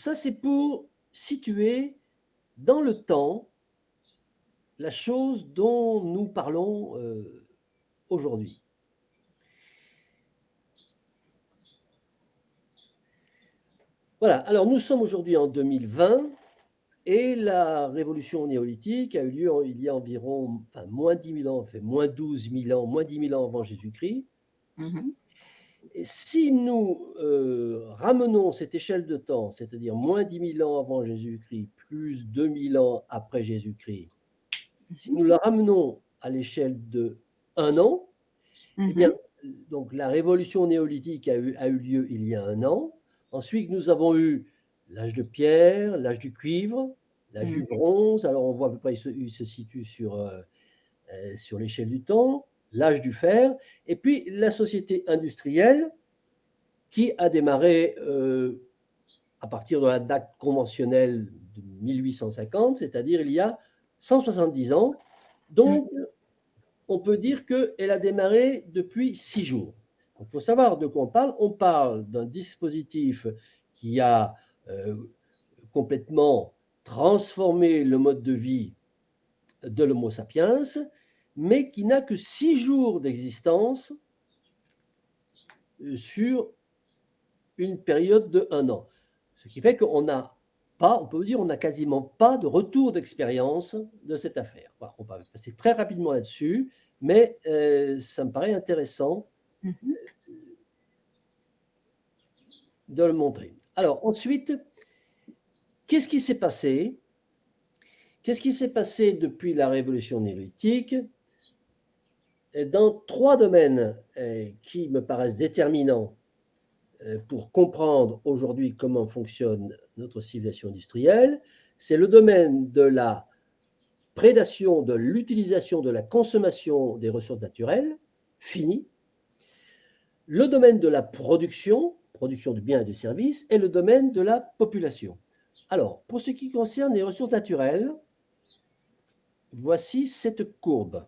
ça, c'est pour situer dans le temps la chose dont nous parlons aujourd'hui. Voilà, alors nous sommes aujourd'hui en 2020 et la révolution néolithique a eu lieu il y a environ moins 10 000 ans, enfin moins 12 000 ans, moins 10 000 ans avant Jésus-Christ. Mhm. Et si nous ramenons cette échelle de temps, c'est-à-dire moins 10 000 ans avant Jésus-Christ, plus 2000 ans après Jésus-Christ, si nous la ramenons à l'échelle de 1 an, eh bien, Mhm. donc la révolution néolithique a eu lieu il y a 1 an. Ensuite, nous avons eu l'âge de pierre, l'âge du cuivre, l'âge du Mhm. bronze. Alors, on voit à peu près, il se situe sur l'échelle du temps, l'âge du fer, et puis la société industrielle qui a démarré à partir de la date conventionnelle de 1850, c'est-à-dire il y a 170 ans. Donc, on peut dire qu'elle a démarré depuis 6 jours. Il faut savoir de quoi on parle. On parle d'un dispositif qui a complètement transformé le mode de vie de l'Homo sapiens, mais qui n'a que 6 jours d'existence sur une période de 1 an. Ce qui fait qu'on n'a pas, on peut dire, on n'a quasiment pas de retour d'expérience de cette affaire. Voilà, on va passer très rapidement là-dessus, mais ça me paraît intéressant Mhm. de le montrer. Alors ensuite, qu'est-ce qui s'est passé? Qu'est-ce qui s'est passé depuis la révolution néolithique? Dans 3 domaines qui me paraissent déterminants pour comprendre aujourd'hui comment fonctionne notre civilisation industrielle, c'est le domaine de la prédation, de l'utilisation, de la consommation des ressources naturelles, fini, le domaine de la production, production de biens et de services, et le domaine de la population. Alors, pour ce qui concerne les ressources naturelles, voici cette courbe.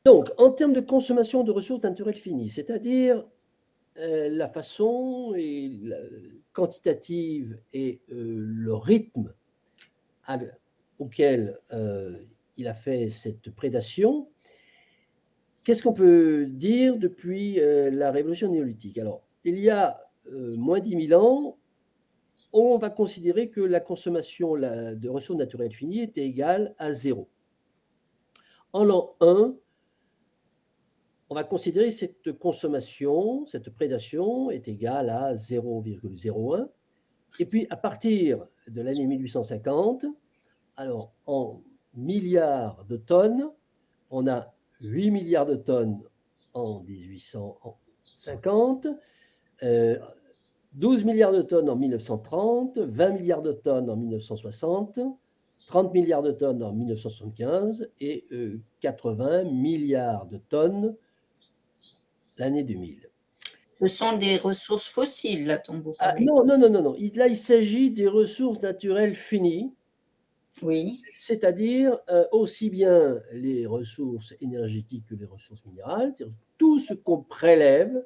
Donc, en termes de consommation de ressources naturelles finies, c'est-à-dire la façon quantitative et le rythme auquel il a fait cette prédation, qu'est-ce qu'on peut dire depuis la révolution néolithique? Alors, il y a moins 10 000 ans, on va considérer que la consommation de ressources naturelles finies était égale à 0. En l'an 1, on va considérer que cette consommation, cette prédation est égale à 0,01. Et puis, à partir de l'année 1850, alors en milliards de tonnes, on a 8 milliards de tonnes en 1850, 12 milliards de tonnes en 1930, 20 milliards de tonnes en 1960, 30 milliards de tonnes en 1975 et 80 milliards de tonnes l'année 2000. Ce sont des ressources fossiles, là, dont vous Ah, parlez. non, non, non, non, non. Là, il s'agit des ressources naturelles finies, Oui, c'est-à-dire aussi bien les ressources énergétiques que les ressources minérales, c'est-à-dire tout ce qu'on prélève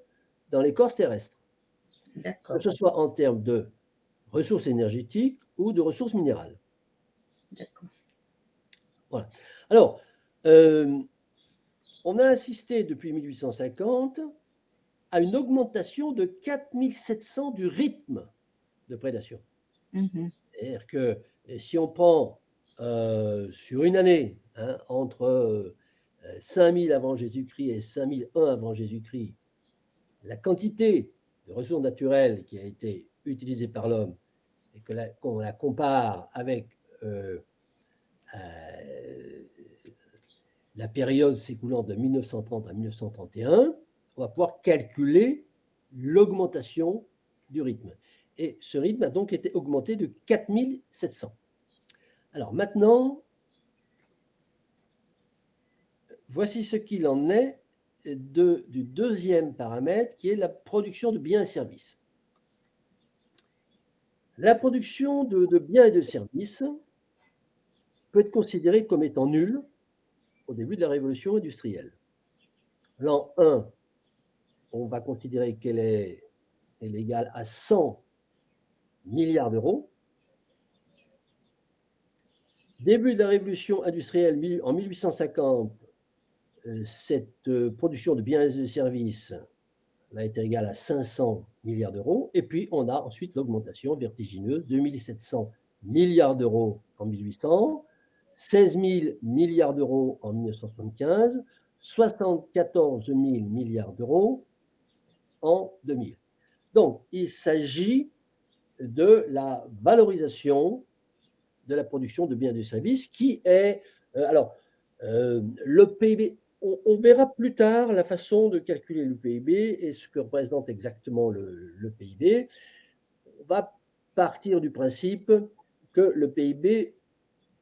dans l'écorce terrestre, que d'accord, ce soit en termes de ressources énergétiques ou de ressources minérales. d'accord. Voilà. Alors, on a assisté depuis 1850 à une augmentation de 4700 du rythme de prédation. Mhm. C'est-à-dire que si on prend sur une année, hein, entre 5000 avant Jésus-Christ et 5001 avant Jésus-Christ, la quantité de ressources naturelles qui a été utilisée par l'homme et qu'on la compare avec la période s'écoulant de 1930 à 1931, on va pouvoir calculer l'augmentation du rythme. Et ce rythme a donc été augmenté de 4700. Alors maintenant, voici ce qu'il en est du deuxième paramètre qui est la production de biens et services. La production de biens et de services peut être considérée comme étant nulle au début de la révolution industrielle. L'an 1, on va considérer qu'elle est égale à 100 milliards d'euros. Début de la révolution industrielle en 1850, cette production de biens et de services a été égale à 500 milliards d'euros. Et puis, on a ensuite l'augmentation vertigineuse, 2700 milliards d'euros en 1800, 16 000 milliards d'euros en 1975, 74 000 milliards d'euros en 2000. Donc, il s'agit de la valorisation de la production de biens et de services qui est... le PIB, on verra plus tard la façon de calculer le PIB et ce que représente exactement le PIB. On va partir du principe que le PIB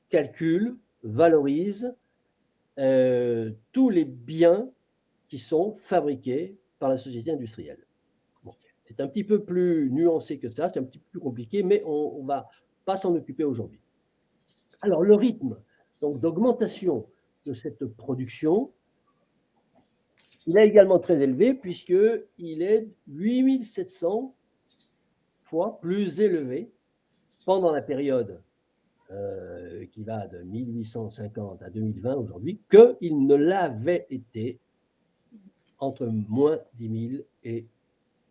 calcule, valorise tous les biens qui sont fabriqués par la société industrielle. Bon, c'est un petit peu plus nuancé que ça, c'est un petit peu plus compliqué, mais on ne va pas s'en occuper aujourd'hui. Alors, le rythme donc d'augmentation de cette production, il est également très élevé puisqu'il est 8700 fois plus élevé pendant la période qui va de 1850 à 2020 aujourd'hui qu'il ne l'avait été entre moins 10 000 et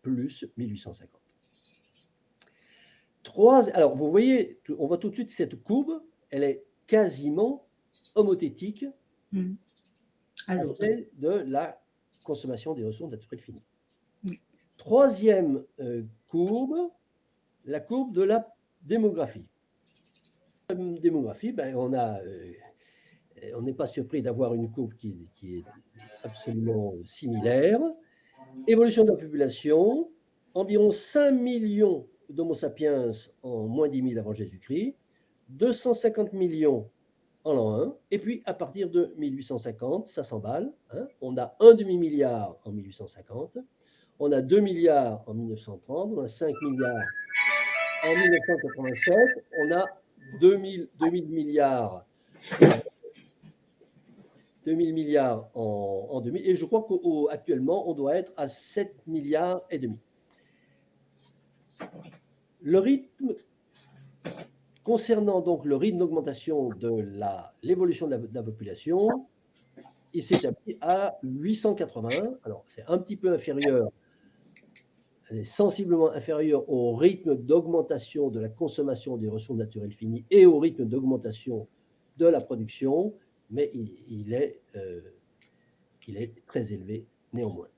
plus 1850. Alors, vous voyez, on voit tout de suite cette courbe, elle est quasiment homothétique à celle de la consommation des ressources naturelles finies. Troisième courbe, la courbe de la démographie. La démographie, on n'est pas surpris d'avoir une courbe qui est absolument similaire. Évolution de la population, environ 5 millions d'Homo sapiens en moins 10 000 avant Jésus-Christ, 250 millions en l'an 1, et puis à partir de 1850, ça s'emballe. On a un demi-milliard en 1850, on a 2 milliards en 1930, on a 5 milliards en 1987, on a 2000 milliards, 2000 milliards en 2000, et je crois qu'actuellement, on doit être à 7 milliards et demi. Le rythme, concernant donc le rythme d'augmentation de l'évolution de la population, il s'établit à 880. Alors, c'est un petit peu inférieur, sensiblement inférieur au rythme d'augmentation de la consommation des ressources naturelles finies et au rythme d'augmentation de la production, mais il est très élevé néanmoins.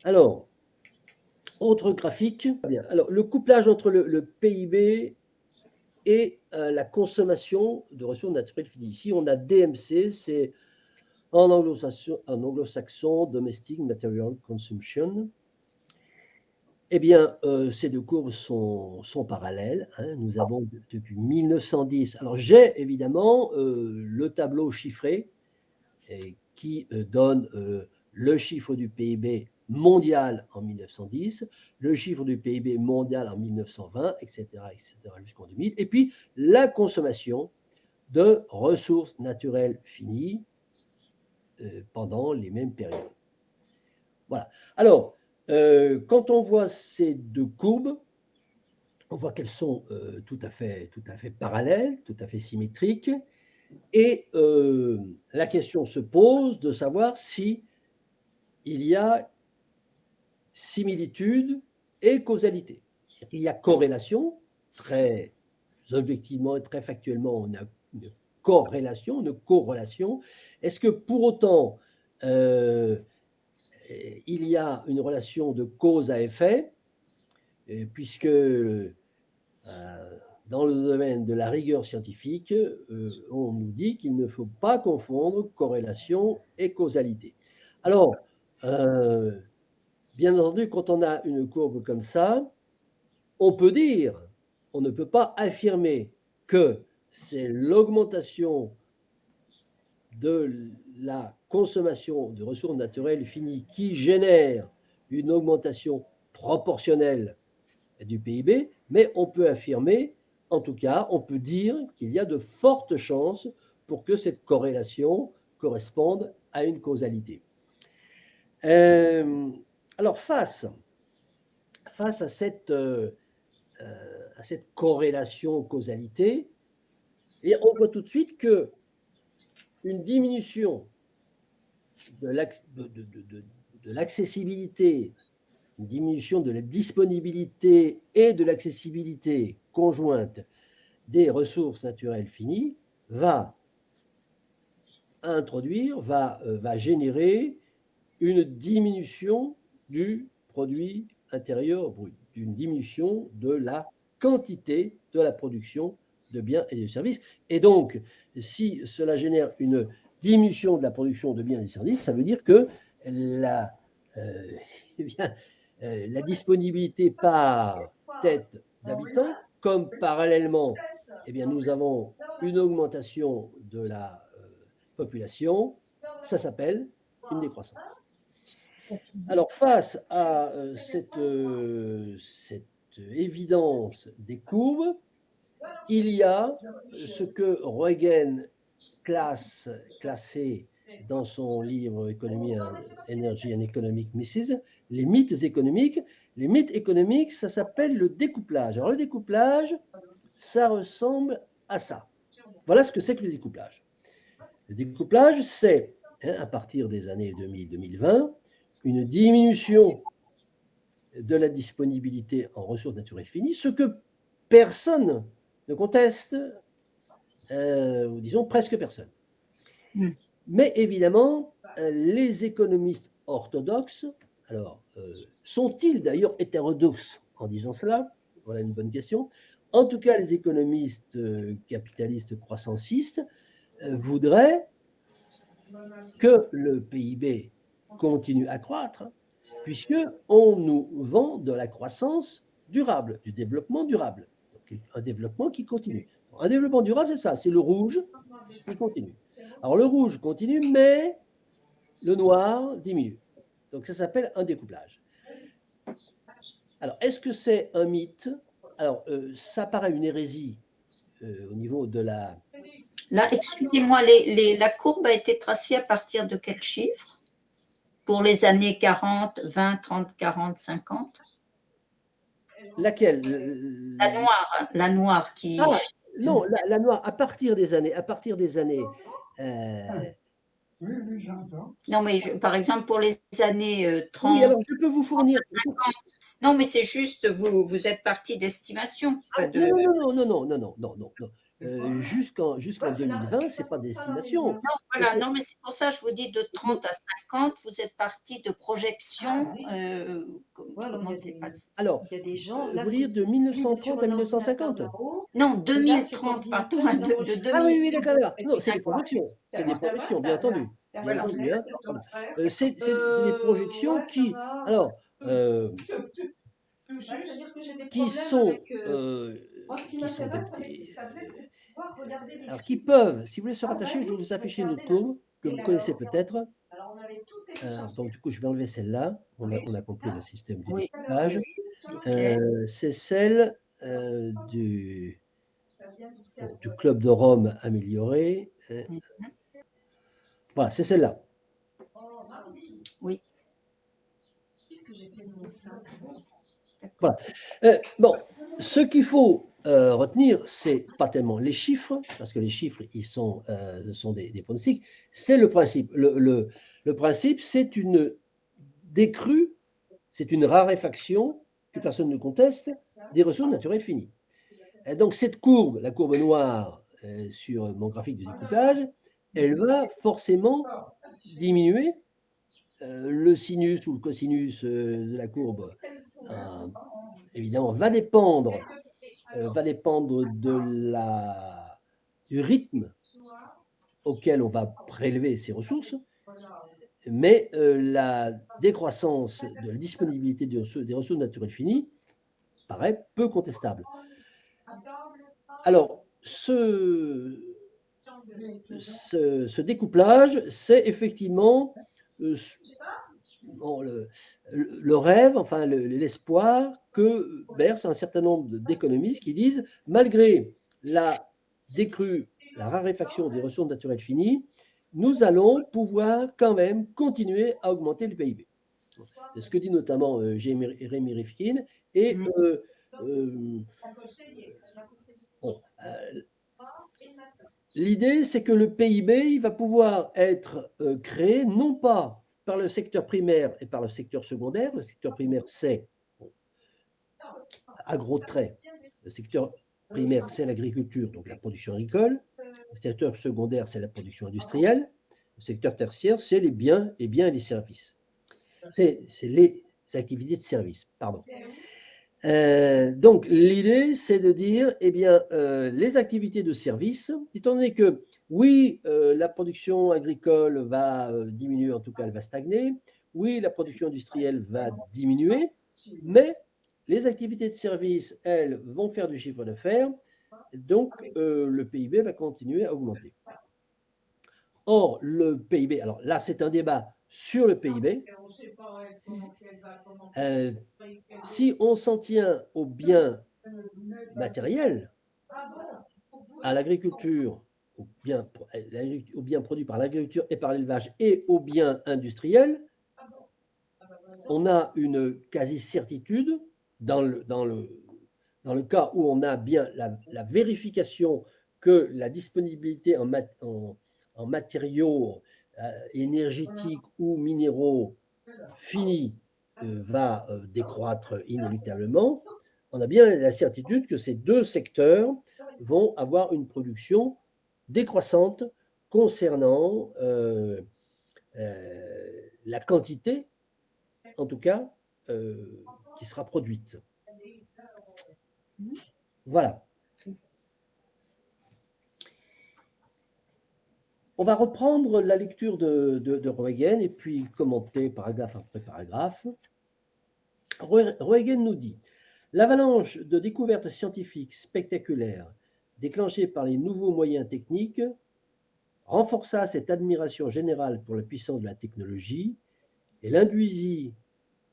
Alors, autre graphique. Bien. Alors, le couplage entre le PIB et la consommation de ressources naturelles finies. Ici, on a DMC, c'est en anglo-saxon, Domestic Material Consumption. Eh bien, ces deux courbes sont parallèles. Nous avons depuis 1910. Alors, j'ai évidemment le tableau chiffré qui donne le chiffre du PIB mondial en 1910, le chiffre du PIB mondial en 1920, etc., jusqu'en 2000, et puis la consommation de ressources naturelles finies pendant les mêmes périodes. Voilà. Alors, quand on voit ces deux courbes, on voit qu'elles sont tout à fait parallèles, tout à fait symétriques, et la question se pose de savoir si il y a similitude et causalité. Il y a corrélation, très objectivement et très factuellement, on a une corrélation, une corrélation. Est-ce que pour autant, il y a une relation de cause à effet, puisque dans le domaine de la rigueur scientifique, on nous dit qu'il ne faut pas confondre corrélation et causalité. Alors, bien entendu, quand on a une courbe comme ça, on peut dire, on ne peut pas affirmer que c'est l'augmentation de la consommation de ressources naturelles finies qui génère une augmentation proportionnelle du PIB, mais on peut affirmer, en tout cas, on peut dire qu'il y a de fortes chances pour que cette corrélation corresponde à une causalité. Alors, face à cette corrélation-causalité, Et on voit tout de suite que une diminution de l'accessibilité, une diminution de la disponibilité et de l'accessibilité conjointe des ressources naturelles finies va introduire, va générer une diminution du produit intérieur brut, une diminution de la quantité de la production de biens et de services. Et donc, si cela génère une diminution de la production de biens et de services, ça veut dire que la, eh bien, la disponibilité par tête d'habitants, comme parallèlement, eh bien, nous avons une augmentation de la population, ça s'appelle une décroissance. Alors, face à cette évidence des courbes, il y a ce que Roegen classé dans son livre Economy and Energy and Economic Misses, les mythes économiques. Les mythes économiques, ça s'appelle le découplage. Alors, le découplage, ça ressemble à ça. Voilà ce que c'est que le découplage. Le découplage, c'est, à partir des années 2000-2020, une diminution de la disponibilité en ressources naturelles finies, ce que personne ne conteste, ou disons presque personne. Mais évidemment, les économistes orthodoxes, alors, sont-ils d'ailleurs hétérodoxes en disant cela? Voilà une bonne question. En tout cas, les économistes capitalistes croissancistes voudraient que le PIB continue à croître, puisqu'on nous vend de la croissance durable, du développement durable. Donc, un développement qui continue. Un développement durable, c'est ça, c'est le rouge qui continue. Alors, le rouge continue, mais le noir diminue. Donc, ça s'appelle un découplage. Alors, est-ce que c'est un mythe? Alors, ça paraît une hérésie au niveau de la... Là, excusez-moi, la courbe a été tracée à partir de quel chiffre? Pour les années 40, 20, 30, 40, 50? Laquelle? La noire qui... Ah, non, la noire, à partir des années Oui, oui, j'entends. Non, mais par exemple, pour les années 30, oui, alors je peux vous fournir. 50. Non, mais c'est juste, vous êtes parti d'estimation. Ah, non. Jusqu'en 2020, ce n'est pas d'estimation. Non, voilà, non, mais c'est pour ça que je vous dis de 30 à 50, vous êtes parti de projections. Comment c'est passé? Alors, il y a des gens, vous dire de 1930 à 1950? Non, 2030, pardon, de 2030. Ah oui, d'accord. Non, c'est des projections. C'est des projections, bien entendu. Bien entendu, hein. C'est des projections qui, alors, qui sont, alors qui peuvent, si vous voulez se rattacher, je vais vous afficher une autre courbe que vous connaissez peut-être. Donc du coup, je vais enlever celle-là. On a compris le système du découpage. C'est celle du Club de Rome amélioré. Voilà, c'est celle-là. Oui. Voilà. Bon, ce qu'il faut retenir, c'est pas tellement les chiffres, parce que les chiffres, ce sont des pronostics, c'est le principe. Le principe, c'est une décrue, c'est une raréfaction que personne ne conteste des ressources naturelles finies. Et donc cette courbe, la courbe noire sur mon graphique de découpage, elle va forcément diminuer. Le sinus ou le cosinus de la courbe, évidemment, va dépendre du rythme auquel on va prélever ces ressources, mais la décroissance de la disponibilité des ressources naturelles finies paraît peu contestable. Alors, ce découplage, c'est effectivement le rêve, enfin l'espoir que berce un certain nombre d'économistes qui disent, malgré la décrue, la raréfaction des ressources naturelles finies, nous allons pouvoir quand même continuer à augmenter le PIB. C'est ce que dit notamment Jeremy Rifkin. Et l'idée, c'est que le PIB, il va pouvoir être créé non pas par le secteur primaire et par le secteur secondaire. Le secteur primaire, c'est, bon, à gros traits, le secteur primaire, c'est l'agriculture, donc la production agricole. Le secteur secondaire, c'est la production industrielle. Le secteur tertiaire, c'est les biens et les services. C'est les activités de service, pardon. Donc, l'idée, c'est de dire, eh bien, les activités de service, étant donné que, oui, la production agricole va diminuer, en tout cas, elle va stagner, oui, la production industrielle va diminuer, mais les activités de service, elles, vont faire du chiffre d'affaires, donc le PIB va continuer à augmenter. Or, le PIB, alors là, c'est un débat sur le PIB. Si on s'en tient aux biens matériels, à l'agriculture, aux biens produits par l'agriculture et par l'élevage et aux biens industriels, on a une quasi-certitude dans le cas où on a bien la vérification que la disponibilité en matériaux énergétiques ou minéraux finis va décroître inéluctablement. On a bien la certitude que ces deux secteurs vont avoir une production décroissante concernant la quantité, en tout cas, qui sera produite. Voilà. On va reprendre la lecture de Roegen et puis commenter paragraphe après paragraphe. Roegen nous dit « L'avalanche de découvertes scientifiques spectaculaires déclenchée par les nouveaux moyens techniques renforça cette admiration générale pour la puissance de la technologie et l'induisit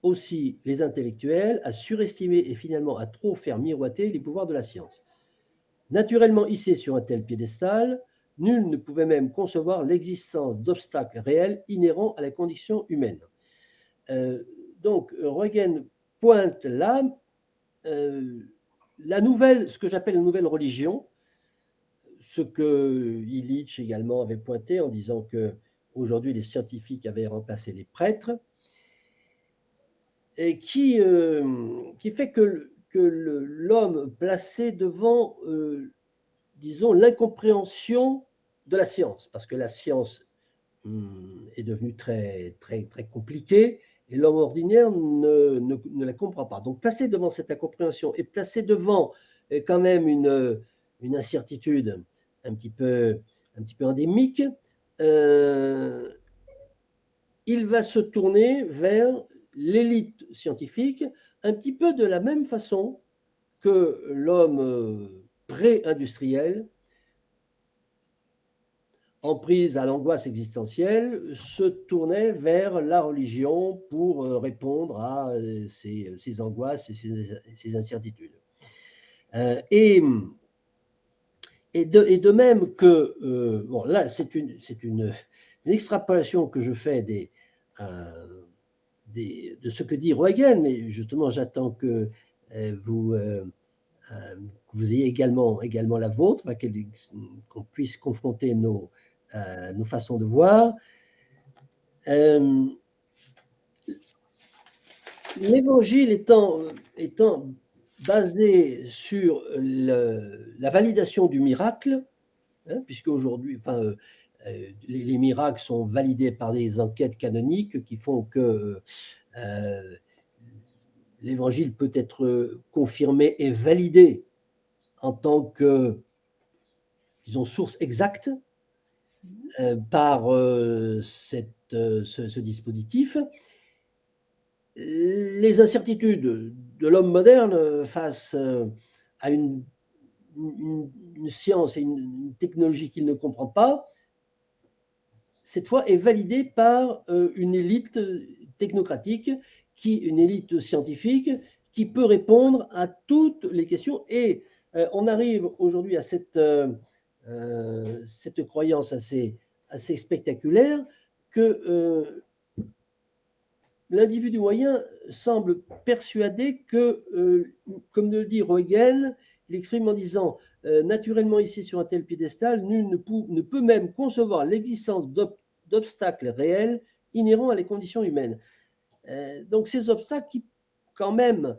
aussi les intellectuels à surestimer et finalement à trop faire miroiter les pouvoirs de la science. Naturellement hissé sur un tel piédestal, nul ne pouvait même concevoir l'existence d'obstacles réels inhérents à la condition humaine. » Donc, Roegen pointe là ce que j'appelle la nouvelle religion, ce que Illich également avait pointé en disant que aujourd'hui les scientifiques avaient remplacé les prêtres, et qui fait que l'homme placé devant, disons, l'incompréhension de la science, parce que la science est devenue très, très, très compliquée, et l'homme ordinaire ne la comprend pas. Donc, placé devant cette incompréhension et placé devant quand même une incertitude un petit peu endémique, il va se tourner vers l'élite scientifique, un petit peu de la même façon que l'homme pré-industriel, en prise à l'angoisse existentielle, se tournait vers la religion pour répondre à ces angoisses et ces incertitudes. Et de même que, bon là c'est une extrapolation que je fais de ce que dit Roegen, mais justement j'attends que vous ayez également la vôtre, qu'on puisse confronter nos façons de voir. L'évangile étant basé sur la validation du miracle, puisque aujourd'hui, les miracles sont validés par des enquêtes canoniques qui font que l'évangile peut être confirmé et validé en tant que, disons, source exacte par ce dispositif. Les incertitudes de l'homme moderne face à une science et une technologie qu'il ne comprend pas, cette fois est validée par une élite technocratique, une élite scientifique qui peut répondre à toutes les questions. Et on arrive aujourd'hui à cette croyance assez spectaculaire que l'individu moyen semble persuadé que, comme le dit Roegen, il exprime en disant naturellement ici sur un tel piédestal, nul ne peut même concevoir l'existence d'obstacles réels inhérents à les conditions humaines. Donc ces obstacles qui, quand même,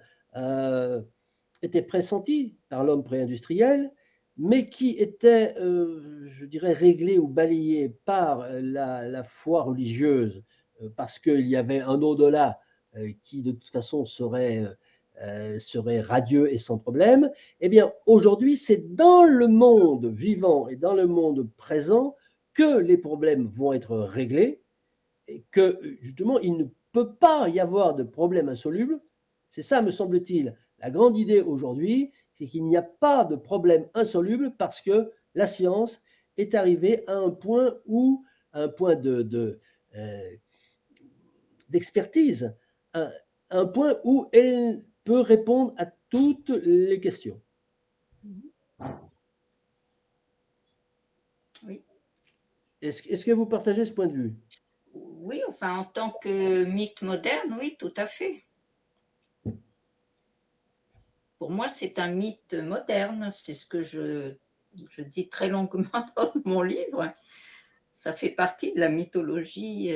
étaient pressentis par l'homme pré-industriel, mais qui étaient, je dirais, réglés ou balayés par la foi religieuse, parce qu'il y avait un au-delà qui, de toute façon, serait radieux et sans problème. Eh bien, aujourd'hui, c'est dans le monde vivant et dans le monde présent que les problèmes vont être réglés, et que, justement, il ne peut pas y avoir de problème insoluble. C'est ça, me semble-t-il, la grande idée aujourd'hui, c'est qu'il n'y a pas de problème insoluble parce que la science est arrivée à un point d'expertise, à un point où elle peut répondre à toutes les questions. Oui. Est-ce que vous partagez ce point de vue? Oui, enfin, en tant que mythe moderne, oui, tout à fait. Pour moi, c'est un mythe moderne, c'est ce que je dis très longuement dans mon livre. Ça fait partie de la mythologie,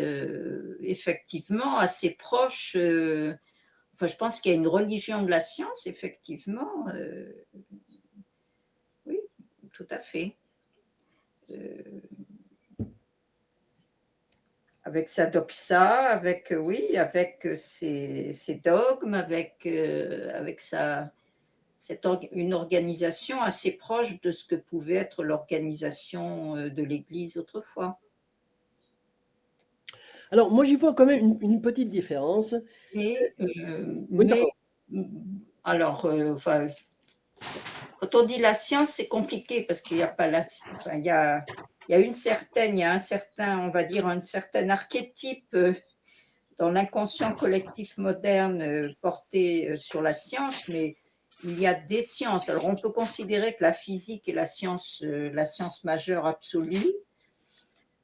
effectivement, assez proche. Enfin, je pense qu'il y a une religion de la science, effectivement. Oui, tout à fait. Avec sa doxa, avec, oui, avec ses dogmes, avec une organisation assez proche de ce que pouvait être l'organisation de l'Église autrefois. Alors, moi, j'y vois quand même une petite différence. Mais, Oui, pardon. alors, enfin, quand on dit la science, c'est compliqué parce qu'il n'y a pas enfin, il y a un certain, on va dire, un certain archétype dans l'inconscient collectif moderne porté sur la science, mais il y a des sciences. Alors, on peut considérer que la physique est la science majeure absolue.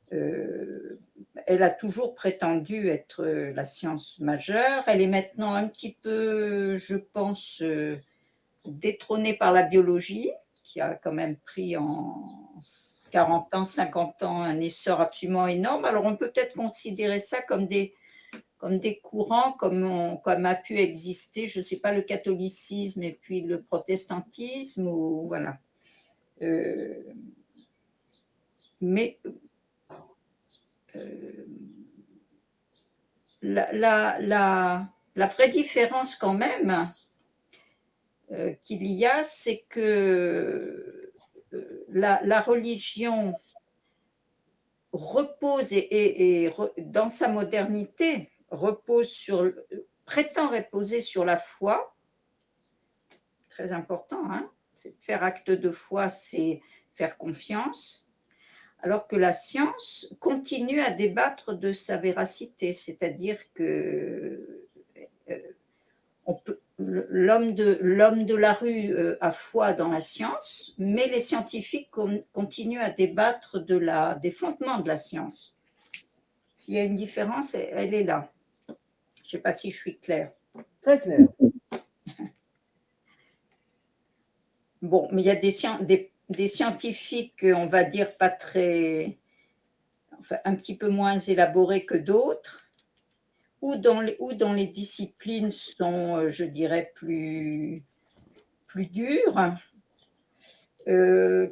Elle a toujours prétendu être la science majeure. Elle est maintenant un petit peu, je pense, détrônée par la biologie, qui a quand même pris en 40 ans, 50 ans un essor absolument énorme. Alors, on peut peut-être considérer ça comme des courants, comme a pu exister, je ne sais pas, le catholicisme et puis le protestantisme, ou voilà. Mais la vraie différence quand même qu'il y a, c'est que la religion repose et dans sa modernité prétend reposer sur la foi, très important, hein, faire acte de foi, c'est faire confiance, alors que la science continue à débattre de sa véracité, c'est-à-dire que l'homme de la rue a foi dans la science, mais les scientifiques continuent à débattre des fondements de la science. S'il y a une différence, elle est là. Je ne sais pas si je suis claire. Très clair. Bon, mais il y a des scientifiques, on va dire, pas très, enfin, un petit peu moins élaborés que d'autres, ou dans les disciplines sont, je dirais, plus dures. Il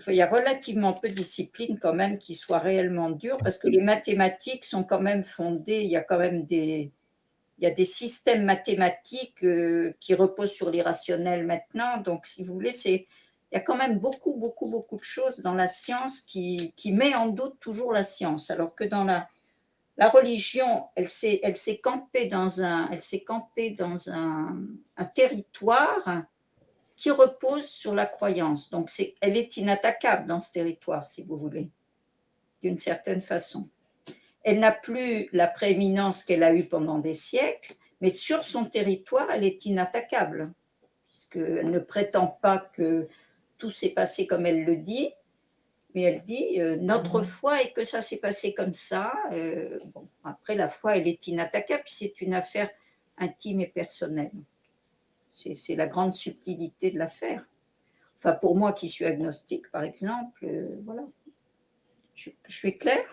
y a relativement peu de disciplines quand même qui soient réellement dures, parce que les mathématiques sont quand même fondées, il y a quand même il y a des systèmes mathématiques qui reposent sur l'irrationnel maintenant, donc si vous voulez, il y a quand même beaucoup de choses dans la science qui met en doute toujours la science, alors que dans la religion, elle s'est campée dans un territoire qui repose sur la croyance. Donc, elle est inattaquable dans ce territoire, si vous voulez, d'une certaine façon. Elle n'a plus la prééminence qu'elle a eue pendant des siècles, mais sur son territoire, elle est inattaquable, puisqu'elle ne prétend pas que tout s'est passé comme elle le dit, mais elle dit notre foi est que ça s'est passé comme ça. Bon, après, la foi, elle est inattaquable, c'est une affaire intime et personnelle. C'est la grande subtilité de l'affaire. Enfin, pour moi qui suis agnostique, par exemple, voilà. Je suis claire?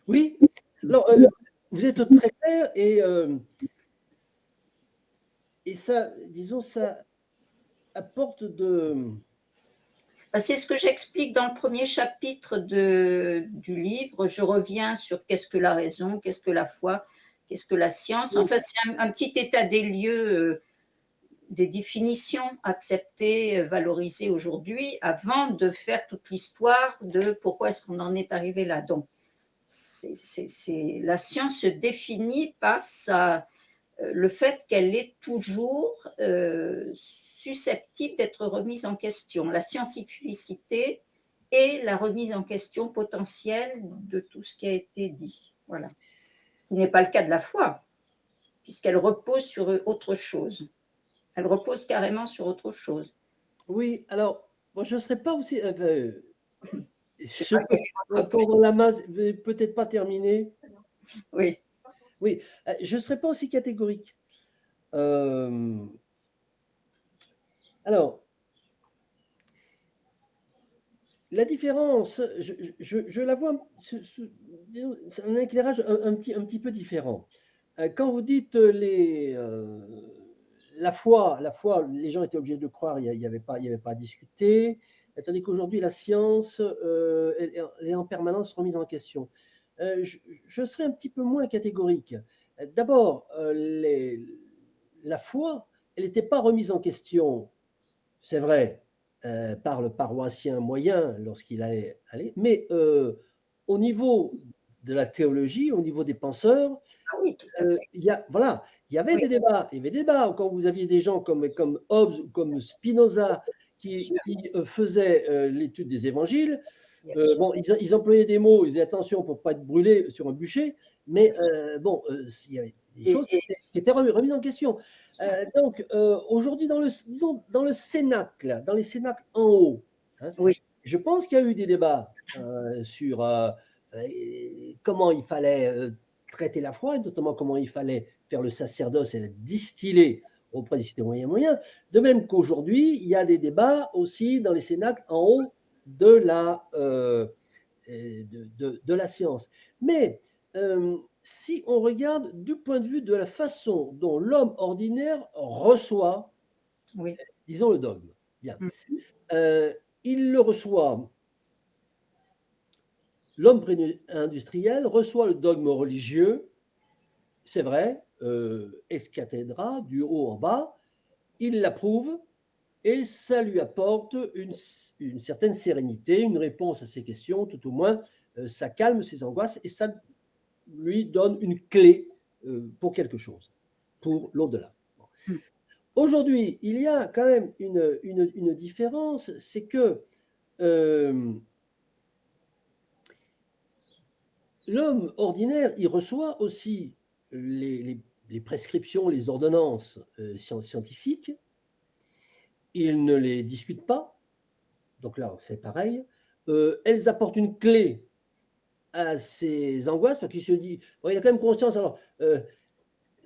Oui. Alors, vous êtes très clair et ça, disons, ça apporte de... C'est ce que j'explique dans le premier chapitre du livre. Je reviens sur qu'est-ce que la raison, qu'est-ce que la foi, qu'est-ce que la science. Enfin, c'est un petit état des lieux, des définitions acceptées, valorisées aujourd'hui, avant de faire toute l'histoire de pourquoi est-ce qu'on en est arrivé là. Donc, la science se définit par le fait qu'elle est toujours susceptible d'être remise en question. La scientificité et la remise en question potentielle de tout ce qui a été dit. Voilà. Ce qui n'est pas le cas de la foi, puisqu'elle repose sur autre chose. Elle repose carrément sur autre chose. Oui, alors, moi, je ne serais pas aussi... C'est je pas quelle est peux votre tendre la main, peut-être pas terminer. Oui, Oui, je ne serais pas aussi catégorique. Alors, la différence, je la vois sous un éclairage un petit peu différent. Quand vous dites la foi, les gens étaient obligés de croire, il n'y avait pas à discuter, tandis qu'aujourd'hui, la science est en permanence remise en question. Je serais un petit peu moins catégorique. D'abord, la foi, elle n'était pas remise en question, c'est vrai, par le paroissien moyen lorsqu'il allait aller, mais au niveau de la théologie, au niveau des penseurs, ah oui, tout à fait. voilà, il y avait Oui, des débats. Il y avait des débats quand vous aviez des gens comme Hobbes ou comme Spinoza bien qui, sûr, faisaient l'étude des évangiles. bien sûr, Bon, ils employaient des mots, ils disaient attention pour ne pas être brûlés sur un bûcher, mais bien sûr. bon, il y avait des Et, choses qui étaient remises en question. Donc, aujourd'hui, disons, dans le cénacle, dans les cénacles en haut, hein, oui, je pense qu'il y a eu des débats sur comment il fallait traiter la foi, et notamment comment il fallait faire le sacerdoce et le distiller auprès des citoyens moyens. De même qu'aujourd'hui, il y a des débats aussi dans les cénacles en haut de la science. Mais si on regarde du point de vue de la façon dont l'homme ordinaire reçoit, oui. disons, le dogme, bien, Mm. il le reçoit, l'homme industriel reçoit le dogme religieux, c'est vrai, ex cathedra, du haut en bas, il l'approuve et ça lui apporte une certaine sérénité, une réponse à ses questions, tout au moins, ça calme ses angoisses et ça lui donne une clé pour quelque chose, pour l'au-delà. Mm. Aujourd'hui, il y a quand même une différence, c'est que l'homme ordinaire, il reçoit aussi les prescriptions, les ordonnances scientifiques, il ne les discute pas, donc là c'est pareil, elles apportent une clé à ses angoisses, parce qu'il se dit, bon, il a quand même conscience, alors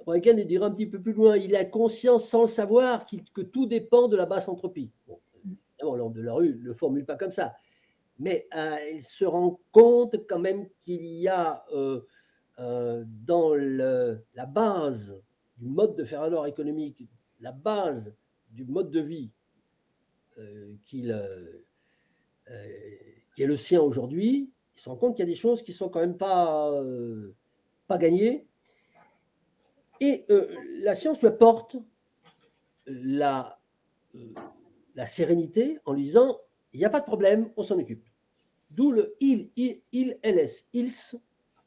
Reagan dira un petit peu plus loin, il a conscience sans le savoir que tout dépend de la basse entropie. Bon, évidemment, l'homme de la rue ne le formule pas comme ça, mais il se rend compte quand même qu'il y a dans la base du mode de faire valeur économique, la base du mode de vie qui est le sien aujourd'hui, il se rend compte qu'il y a des choses qui sont quand même pas gagnées. Et la science lui apporte la, la sérénité en lui disant il n'y a pas de problème, on s'en occupe. D'où le elles, ils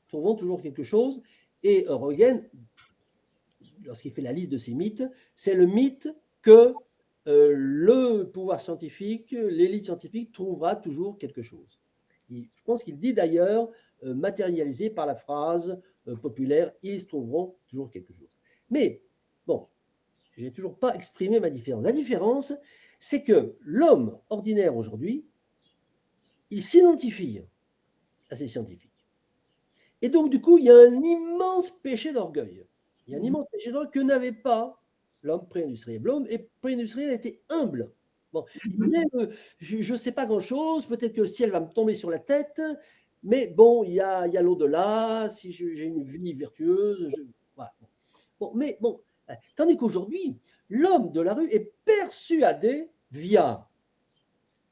trouveront toujours quelque chose. Et Roegen, lorsqu'il fait la liste de ces mythes, c'est le mythe que le pouvoir scientifique, l'élite scientifique trouvera toujours quelque chose. Je pense qu'il dit d'ailleurs, matérialisé par la phrase populaire, ils trouveront toujours quelque chose. Mais, bon, je n'ai toujours pas exprimé ma différence. La différence, c'est que l'homme ordinaire aujourd'hui, il s'identifie à ces scientifiques. Et donc, du coup, il y a un immense péché d'orgueil. Il y a un immense péché d'orgueil que n'avait pas l'homme pré-industriel. L'homme pré-industriel était humble. Bon, il disait, je ne sais pas grand-chose, peut-être que le ciel va me tomber sur la tête, mais bon, il y a l'au-delà, si j'ai une vie vertueuse, voilà. Bon, mais bon, tandis qu'aujourd'hui, l'homme de la rue est persuadé via,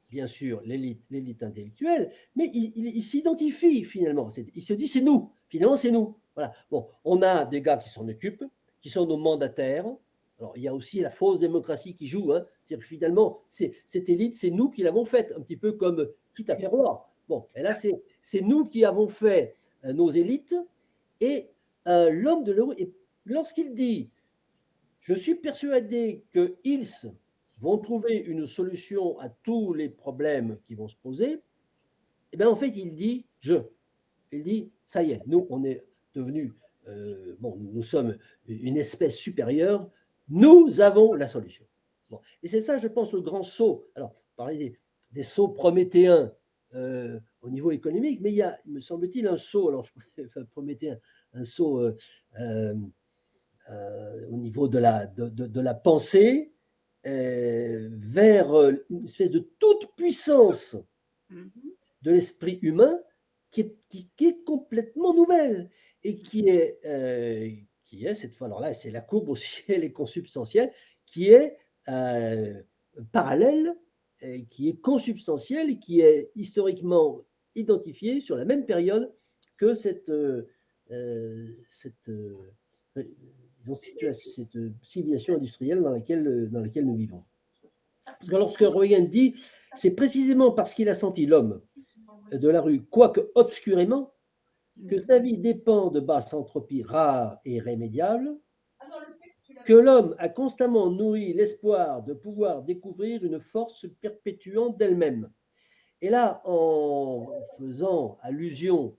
bien sûr, l'élite intellectuelle, mais il s'identifie finalement. Il se dit, c'est nous, finalement, c'est nous. Voilà. Bon, on a des gars qui s'en occupent, qui sont nos mandataires. Alors, il y a aussi la fausse démocratie qui joue. Hein. C'est-à-dire que finalement, cette élite, c'est nous qui l'avons faite, un petit peu comme quitte à faire roi. Bon, et là, c'est nous qui avons fait nos élites. Et l'homme de l'euro, lorsqu'il dit, je suis persuadé qu'ils vont trouver une solution à tous les problèmes qui vont se poser, et bien en fait, il dit, il dit, ça y est, nous, on est devenus, bon, nous sommes une espèce supérieure, nous avons la solution. Bon. Et c'est ça, je pense, le grand saut. Alors, parler des sauts prométhéens au niveau économique, mais il y a, me semble-t-il, un saut, alors enfin, prométhéen, un saut au niveau de la pensée vers une espèce de toute puissance de l'esprit humain qui est complètement nouvelle et qui est cette fois, alors là, c'est la courbe au ciel et consubstantielle, qui est parallèle, et qui est consubstantielle et qui est historiquement identifiée sur la même période que cette civilisation industrielle dans laquelle nous vivons. Lorsque Royen dit, c'est précisément parce qu'il a senti l'homme de la rue, quoique obscurément, que sa vie dépend de basses entropies rares et irrémédiables, que l'homme a constamment nourri l'espoir de pouvoir découvrir une force perpétuante d'elle-même. Et là, en faisant allusion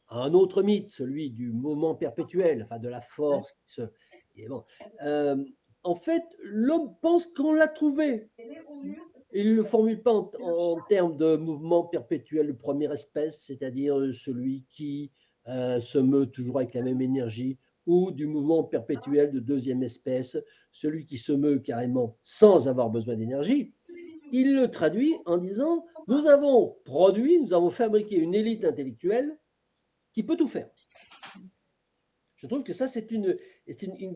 à un autre mythe, celui du moment perpétuel, enfin de la force qui se... Et bon, en fait, l'homme pense qu'on l'a trouvé. Il ne le formule pas en termes de mouvement perpétuel de première espèce, c'est-à-dire celui qui se meut toujours avec la même énergie, ou du mouvement perpétuel de deuxième espèce, celui qui se meut carrément sans avoir besoin d'énergie. Il le traduit en disant, nous avons produit, nous avons fabriqué une élite intellectuelle qui peut tout faire. Je trouve que ça, c'est une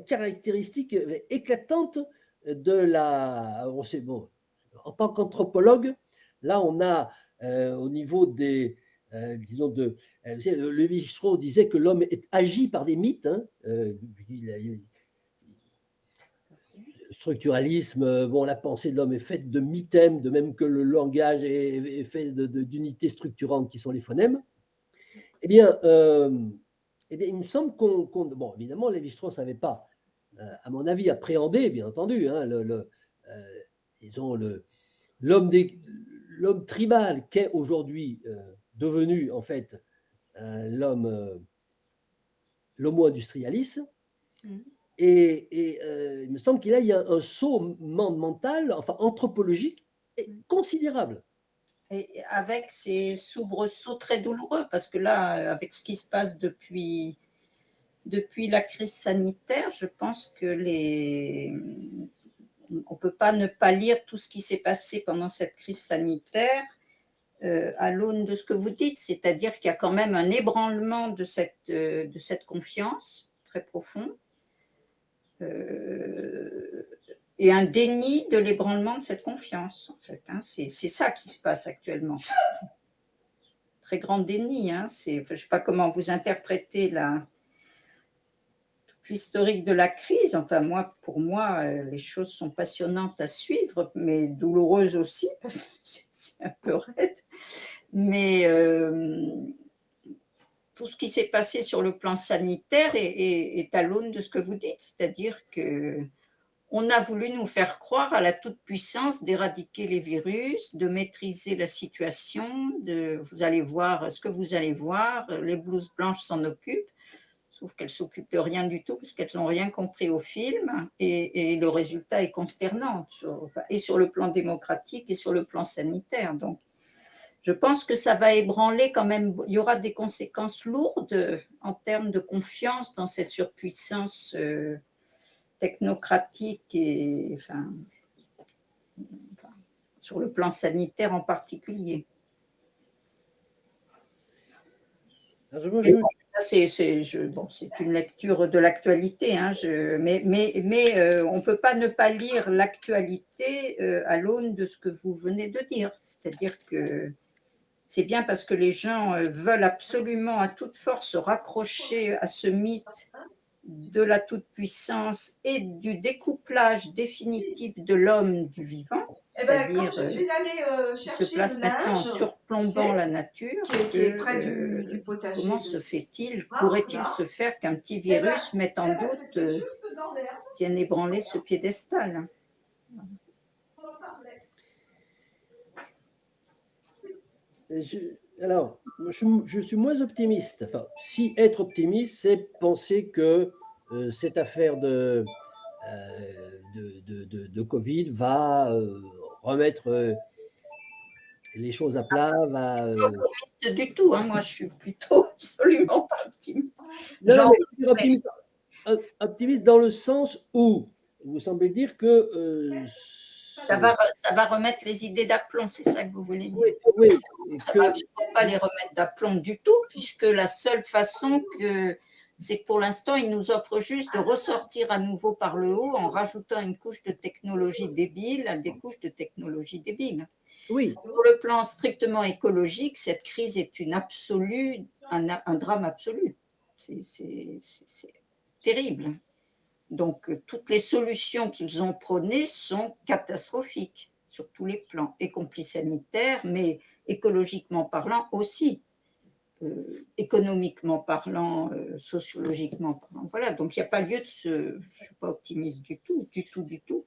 caractéristique éclatante de la... Bon, en tant qu'anthropologue, là, on a au niveau des... disons de... Lévi-Strauss disait que l'homme agit par des mythes. Hein, structuralisme, bon, la pensée de l'homme est faite de mythèmes, de même que le langage est fait d'unités structurantes qui sont les phonèmes. Eh bien, il me semble qu'on... Bon, évidemment, Lévi-Strauss n'avait pas, à mon avis, appréhendé, bien entendu, hein, disons, l'homme tribal qu'est aujourd'hui devenu, en fait, l'homo industrialis. Et il me semble qu'il y a un saut mental, enfin anthropologique, considérable. Et avec ces soubresauts très douloureux, parce que là, avec ce qui se passe depuis la crise sanitaire, je pense que on ne peut pas ne pas lire tout ce qui s'est passé pendant cette crise sanitaire à l'aune de ce que vous dites, c'est-à-dire qu'il y a quand même un ébranlement de cette confiance très profond et un déni de l'ébranlement de cette confiance, en fait. Hein. C'est ça qui se passe actuellement. Très grand déni. Hein. Je ne sais pas comment vous interprétez l'historique de la crise. Enfin, pour moi, les choses sont passionnantes à suivre, mais douloureuses aussi, parce que c'est un peu raide. Mais tout ce qui s'est passé sur le plan sanitaire est à l'aune de ce que vous dites, c'est-à-dire qu'on a voulu nous faire croire à la toute-puissance d'éradiquer les virus, de maîtriser la situation, vous allez voir ce que vous allez voir, les blouses blanches s'en occupent, sauf qu'elles ne s'occupent de rien du tout parce qu'elles n'ont rien compris au film et le résultat est consternant, et sur le plan démocratique et sur le plan sanitaire. Donc, je pense que ça va ébranler quand même, il y aura des conséquences lourdes en termes de confiance dans cette surpuissance technocratique et sur le plan sanitaire en particulier. Alors, Ça, c'est une lecture de l'actualité, hein, mais on ne peut pas ne pas lire l'actualité à l'aune de ce que vous venez de dire. C'est-à-dire que c'est bien parce que les gens veulent absolument à toute force se raccrocher à ce mythe de la toute-puissance et du découplage définitif de l'homme du vivant, c'est-à-dire qui se place maintenant en surplombant la nature, qui est près du potager. Comment se fait-il, pourrait-il se faire qu'un petit virus mette en doute, vienne ébranler ce piédestal? Alors, je suis moins optimiste. Enfin, si être optimiste, c'est penser que cette affaire de Covid va remettre les choses à plat. Je ne suis pas optimiste du tout, hein. Moi je suis plutôt absolument pas optimiste. Non, mais optimiste dans le sens où vous semblez dire que ça va remettre les idées d'aplomb, c'est ça que vous voulez dire? Oui, ça ne va absolument pas les remettre d'aplomb du tout, puisque la seule façon c'est que pour l'instant, ils nous offrent juste de ressortir à nouveau par le haut en rajoutant une couche de technologie débile à des couches de technologie débile. Oui. Pour le plan strictement écologique, cette crise est un drame absolu. C'est terrible. Donc, toutes les solutions qu'ils ont prônées sont catastrophiques sur tous les plans, y compris sanitaires, mais écologiquement parlant aussi, économiquement parlant, sociologiquement parlant. Voilà, donc il n'y a pas lieu de je ne suis pas optimiste du tout.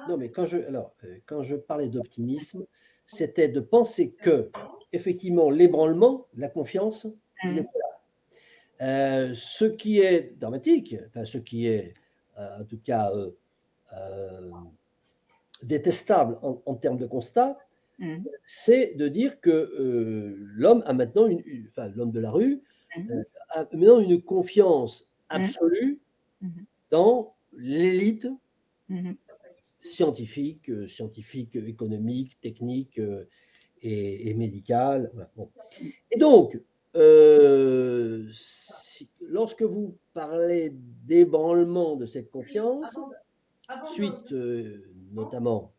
Non, mais quand je parlais d'optimisme, c'était de penser que, effectivement, l'ébranlement, la confiance, il est là. Ce qui est dramatique, enfin, ce qui est en tout cas détestable en termes de constat, c'est de dire que l'homme a maintenant, l'homme de la rue, a maintenant une confiance absolue dans l'élite scientifique, économique, technique et médicale. Bon. Et donc, lorsque vous parlez d'ébranlement de cette confiance, suite notamment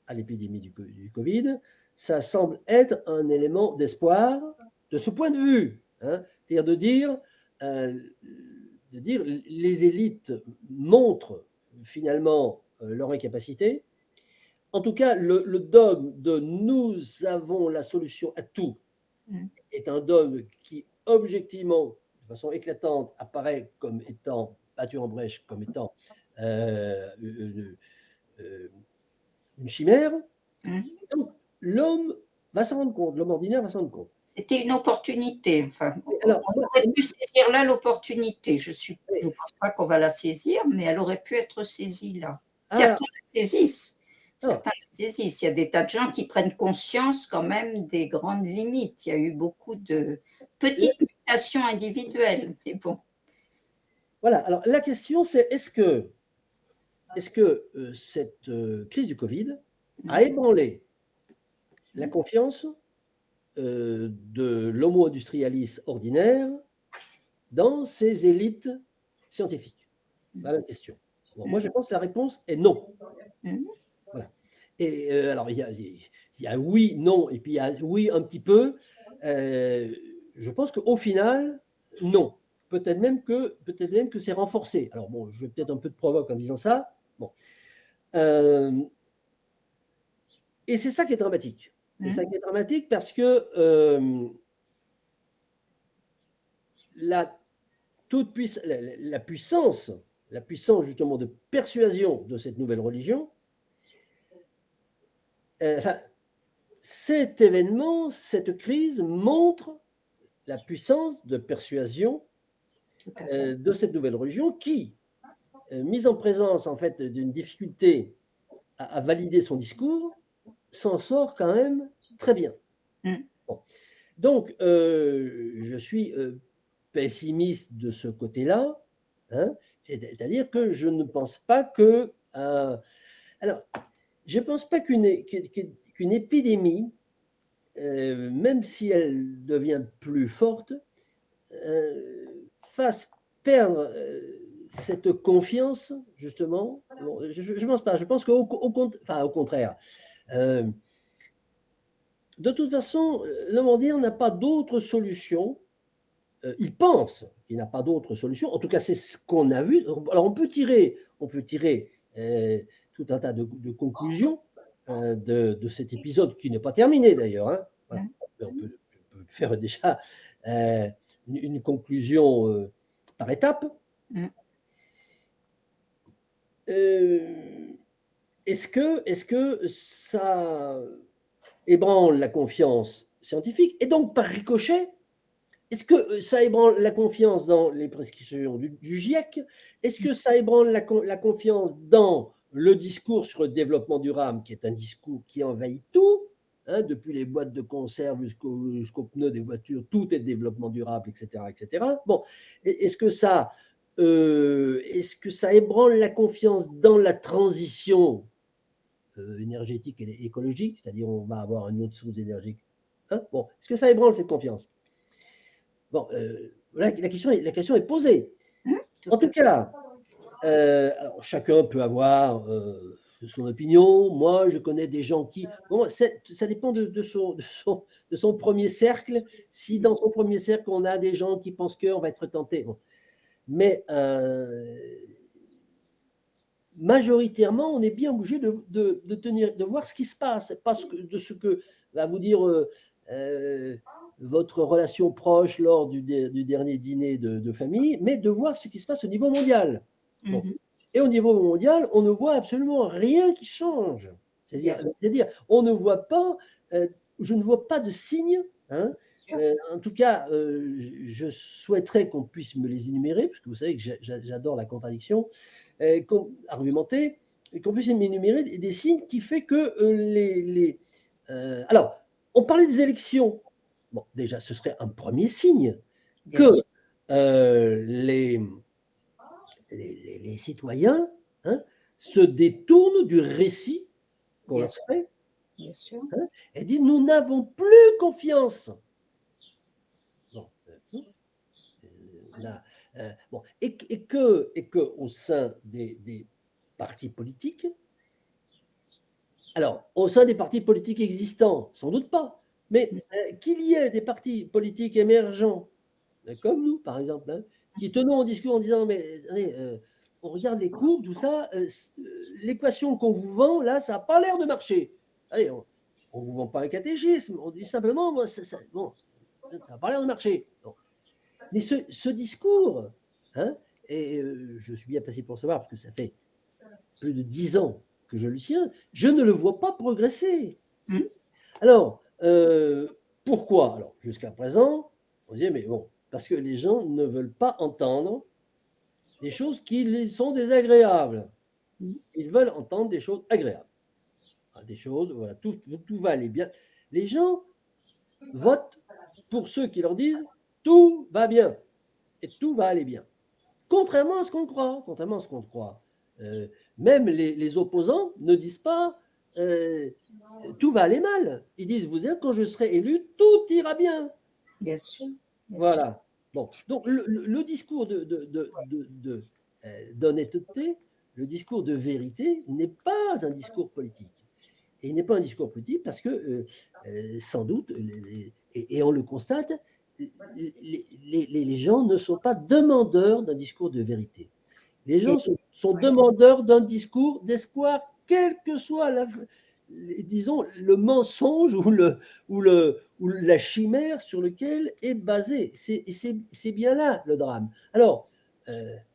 à l'épidémie du Covid, ça semble être un élément d'espoir de ce point de vue. Hein, c'est-à-dire de dire les élites montrent finalement leur incapacité. En tout cas, le dogme de nous avons la solution à tout est un dogme qui, objectivement, de façon éclatante, apparaît comme étant battu en brèche, comme étant une chimère. Donc, l'homme va s'en rendre compte, l'homme ordinaire va s'en rendre compte. C'était une opportunité. Enfin, on aurait pu saisir là l'opportunité. Je ne pense pas qu'on va la saisir, mais elle aurait pu être saisie là. Certains la saisissent. Il y a des tas de gens qui prennent conscience quand même des grandes limites. Il y a eu beaucoup de petites mutations individuelles, mais bon. Voilà. Alors la question, c'est est-ce que cette crise du Covid a ébranlé la confiance de l'homo industrialis ordinaire dans ses élites scientifiques? Voilà la question. Bon, moi, je pense que la réponse est non. Voilà. Et alors, il y a oui, non, et puis il y a oui un petit peu. Je pense qu'au final, non. Peut-être même que c'est renforcé. Alors bon, je vais peut-être un peu de provoque en disant ça. Bon. Et c'est ça qui est dramatique. C'est ça qui est dramatique parce que la puissance justement de persuasion de cette nouvelle religion, cet événement, cette crise montre la puissance de persuasion de cette nouvelle religion qui, mise en présence en fait d'une difficulté à valider son discours, s'en sort quand même très bien. Bon. Donc, je suis pessimiste de ce côté-là, hein, c'est-à-dire que je ne pense pas que... alors, je ne pense pas qu'une épidémie, même si elle devient plus forte, fasse perdre cette confiance, justement. Bon, je ne pense pas. Je pense qu'au au contraire. De toute façon, le mondial n'a pas d'autre solution. Il pense qu'il n'a pas d'autre solution. En tout cas, c'est ce qu'on a vu. Alors, on peut tirer tout un tas de conclusions de cet épisode qui n'est pas terminé d'ailleurs. Hein. Voilà. On peut faire déjà une conclusion par étapes. Est-ce que ça ébranle la confiance scientifique et donc par ricochet, est-ce que ça ébranle la confiance dans les prescriptions du GIEC? Est-ce que ça ébranle la confiance dans le discours sur le développement durable, qui est un discours qui envahit tout, hein, depuis les boîtes de conserve jusqu'aux pneus des voitures, tout est développement durable, etc., etc. Bon, est-ce que ça ébranle la confiance dans la transition énergétique et écologique, c'est-à-dire on va avoir une autre source d'énergie, hein? Bon, est-ce que ça ébranle cette confiance? Bon, la question est posée. En tout cas, alors chacun peut avoir son opinion. Moi, je connais des gens qui... Bon, ça dépend de son premier cercle. Si dans son premier cercle, on a des gens qui pensent qu'on va être tenté. Bon. Mais majoritairement, on est bien obligé de voir ce qui se passe, pas de ce que va vous dire votre relation proche lors du dernier dîner de famille, mais de voir ce qui se passe au niveau mondial. Bon. Et au niveau mondial, on ne voit absolument rien qui change. C'est-à-dire on ne voit pas, je ne vois pas de signes. Hein. En tout cas, je souhaiterais qu'on puisse me les énumérer, parce que vous savez que j'adore la contradiction, argumenter, et qu'on puisse m'énumérer des signes qui fait que alors, on parlait des élections. Bon, déjà, ce serait un premier signe que les citoyens, hein, se détournent du récit qu'on leur fait, hein, et disent nous n'avons plus confiance. Bon, bon, et que au sein des partis politiques, alors au sein des partis politiques existants, sans doute pas, mais qu'il y ait des partis politiques émergents, comme nous par exemple, hein, qui tenons en discours en disant mais allez, on regarde les courbes, tout ça, l'équation qu'on vous vend là, ça n'a pas l'air de marcher. Allez, on ne vous vend pas un catéchisme, on dit simplement bon, ça n'a pas l'air de marcher. Bon. Mais ce discours, hein, et je suis bien placé pour savoir, parce que ça fait plus de 10 ans que je le tiens, je ne le vois pas progresser. Alors, pourquoi? Alors, jusqu'à présent, on disait, mais bon, parce que les gens ne veulent pas entendre des choses qui les sont désagréables. Ils veulent entendre des choses agréables. Des choses, voilà, tout va aller bien. Les gens votent pour ceux qui leur disent tout va bien et tout va aller bien. Contrairement à ce qu'on croit, même les opposants ne disent pas tout va aller mal. Ils disent vous savez, quand je serai élu, tout ira bien. Bien sûr. Voilà. Bon, donc le discours d'honnêteté, le discours de vérité n'est pas un discours politique. Et il n'est pas un discours politique parce que, sans doute, et on le constate, les gens ne sont pas demandeurs d'un discours de vérité. Les gens sont demandeurs d'un discours d'espoir, quel que soit disons, le mensonge ou la chimère sur lequel est basé. C'est bien là le drame. Alors,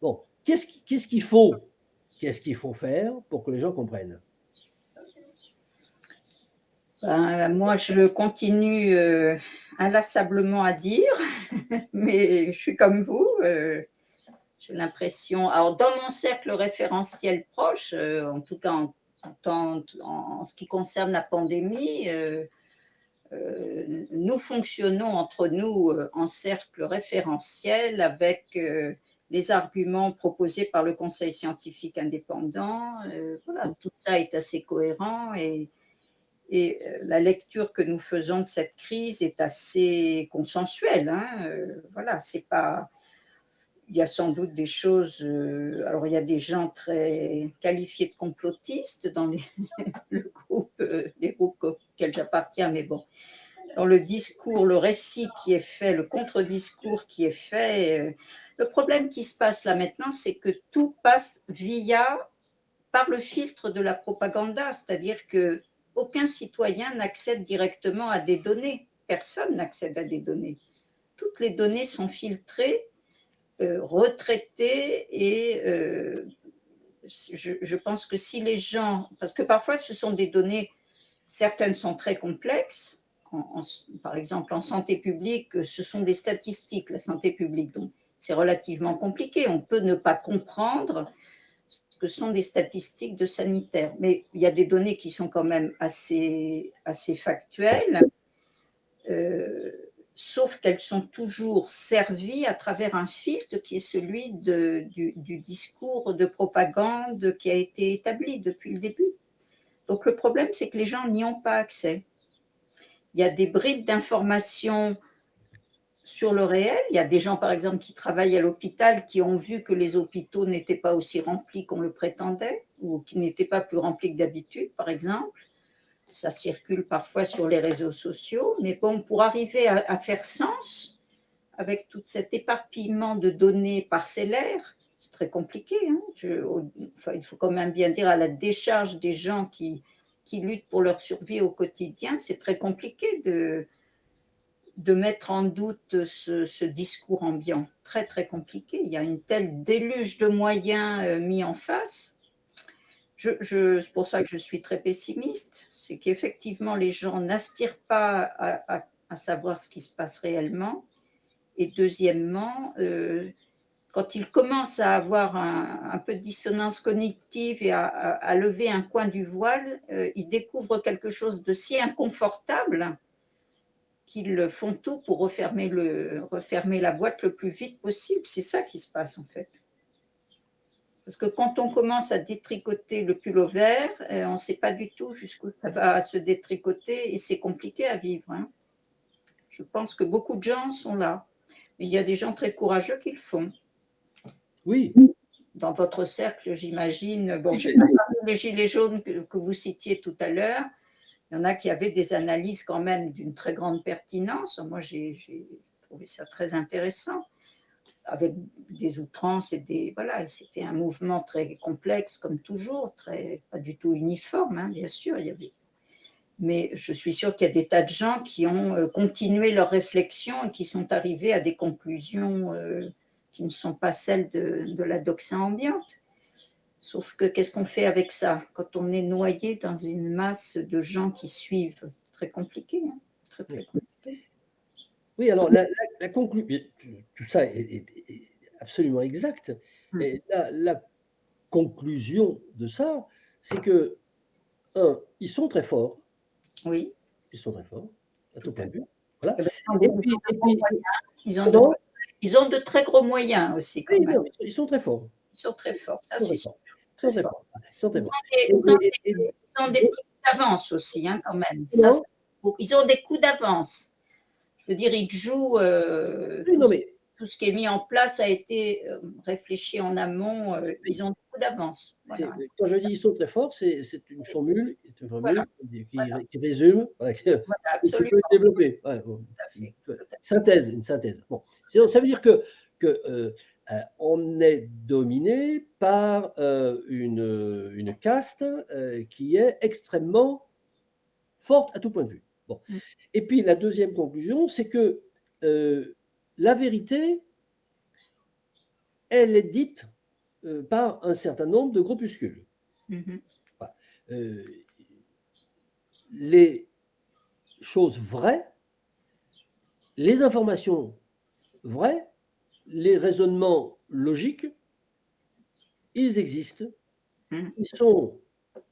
bon, qu'est-ce qu'il faut faire pour que les gens comprennent? Moi, je continue inlassablement à dire, mais je suis comme vous. J'ai l'impression, alors dans mon cercle référentiel proche, en tout cas en ce qui concerne la pandémie, nous fonctionnons entre nous en cercle référentiel avec les arguments proposés par le Conseil scientifique indépendant. Voilà, tout ça est assez cohérent et Et la lecture que nous faisons de cette crise est assez consensuelle, hein. Voilà, c'est pas. Il y a sans doute des choses. Alors, il y a des gens très qualifiés de complotistes dans le groupe, les groupes auxquels j'appartiens, mais bon, dans le discours, le récit qui est fait, le contre-discours qui est fait. Le problème qui se passe là maintenant, c'est que tout passe par le filtre de la propagande, c'est-à-dire que aucun citoyen n'accède directement à des données. Personne n'accède à des données. Toutes les données sont filtrées, retraitées, et je pense que si les gens, parce que parfois ce sont des données, certaines sont très complexes, par exemple en santé publique, ce sont des statistiques, la santé publique, donc c'est relativement compliqué, on peut ne pas comprendre ce que sont des statistiques de sanitaire, mais il y a des données qui sont quand même assez factuelles, sauf qu'elles sont toujours servies à travers un filtre qui est celui du discours de propagande qui a été établi depuis le début. Donc le problème, c'est que les gens n'y ont pas accès. Il y a des bribes d'informations sur le réel. Il y a des gens, par exemple, qui travaillent à l'hôpital, qui ont vu que les hôpitaux n'étaient pas aussi remplis qu'on le prétendait, ou qui n'étaient pas plus remplis que d'habitude, par exemple. Ça circule parfois sur les réseaux sociaux, mais bon, pour arriver à faire sens avec tout cet éparpillement de données parcellaires, c'est très compliqué, hein. Il faut quand même bien dire, à la décharge des gens qui luttent pour leur survie au quotidien, c'est très compliqué de mettre en doute ce discours ambiant. Très, très compliqué. Il y a une telle déluge de moyens mis en face. C'est pour ça que je suis très pessimiste, c'est qu'effectivement les gens n'aspirent pas à savoir ce qui se passe réellement. Et deuxièmement, quand ils commencent à avoir un peu de dissonance cognitive et à lever un coin du voile, ils découvrent quelque chose de si inconfortable qu'ils font tout pour refermer la boîte le plus vite possible. C'est ça qui se passe en fait. Parce que quand on commence à détricoter le pullover, on ne sait pas du tout jusqu'où ça va se détricoter et c'est compliqué à vivre, hein. Je pense que beaucoup de gens sont là. Mais il y a des gens très courageux qui le font. Oui. Dans votre cercle, j'imagine, bon, je n'ai pas parlé des gilets jaunes que vous citiez tout à l'heure. Il y en a qui avaient des analyses quand même d'une très grande pertinence. Moi, j'ai trouvé ça très intéressant, avec des outrances et voilà, c'était un mouvement très complexe comme toujours, pas du tout uniforme, hein, bien sûr. Mais je suis sûre qu'il y a des tas de gens qui ont continué leur réflexion et qui sont arrivés à des conclusions qui ne sont pas celles de la doxa ambiante. Sauf que qu'est-ce qu'on fait avec ça quand on est noyé dans une masse de gens qui suivent? Très compliqué, hein, très, très compliqué. Oui, alors la conclusion, tout ça est absolument exact. Et la conclusion de ça, c'est que, ils sont très forts. Oui. Ils sont très forts, à tout point de vue. Voilà. Et puis, ils ont de très gros moyens aussi, quand Oui, même. non, ils sont très forts. Ils sont très forts, ça Ils sont c'est très forts. sûr. Ils sont très forts. Ils sont très forts. Ils ont des coups d'avance aussi, hein, quand même. Ils ont des coups d'avance. Je veux dire, ils jouent. Oui, non, mais Tout ce qui est mis en place a été réfléchi en amont. Ils ont des coups d'avance. Voilà. quand je dis ils sont très forts, c'est une formule Voilà. qui résume, voilà, que Voilà, tu peux absolument. développer. Ouais, bon, Tout à fait. une synthèse. Bon, sinon, ça veut dire que on est dominé par une caste qui est extrêmement forte à tout point de vue. Bon. Et puis la deuxième conclusion, c'est que la vérité, elle est dite par un certain nombre de groupuscules. Voilà. Les choses vraies, les informations vraies, les raisonnements logiques, ils existent, ils sont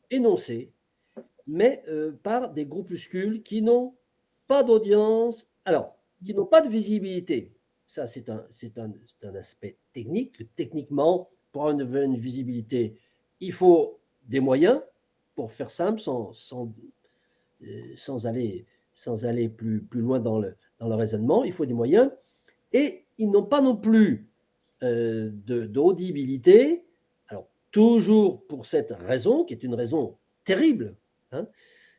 énoncés, mais par des groupuscules qui n'ont pas d'audience, alors, qui n'ont pas de visibilité. Ça, c'est un aspect technique. Techniquement, pour avoir une visibilité, il faut des moyens, pour faire simple, sans sans aller plus loin dans le raisonnement, il faut des moyens, et ils n'ont pas non plus d'audibilité, alors toujours pour cette raison, qui est une raison terrible, hein,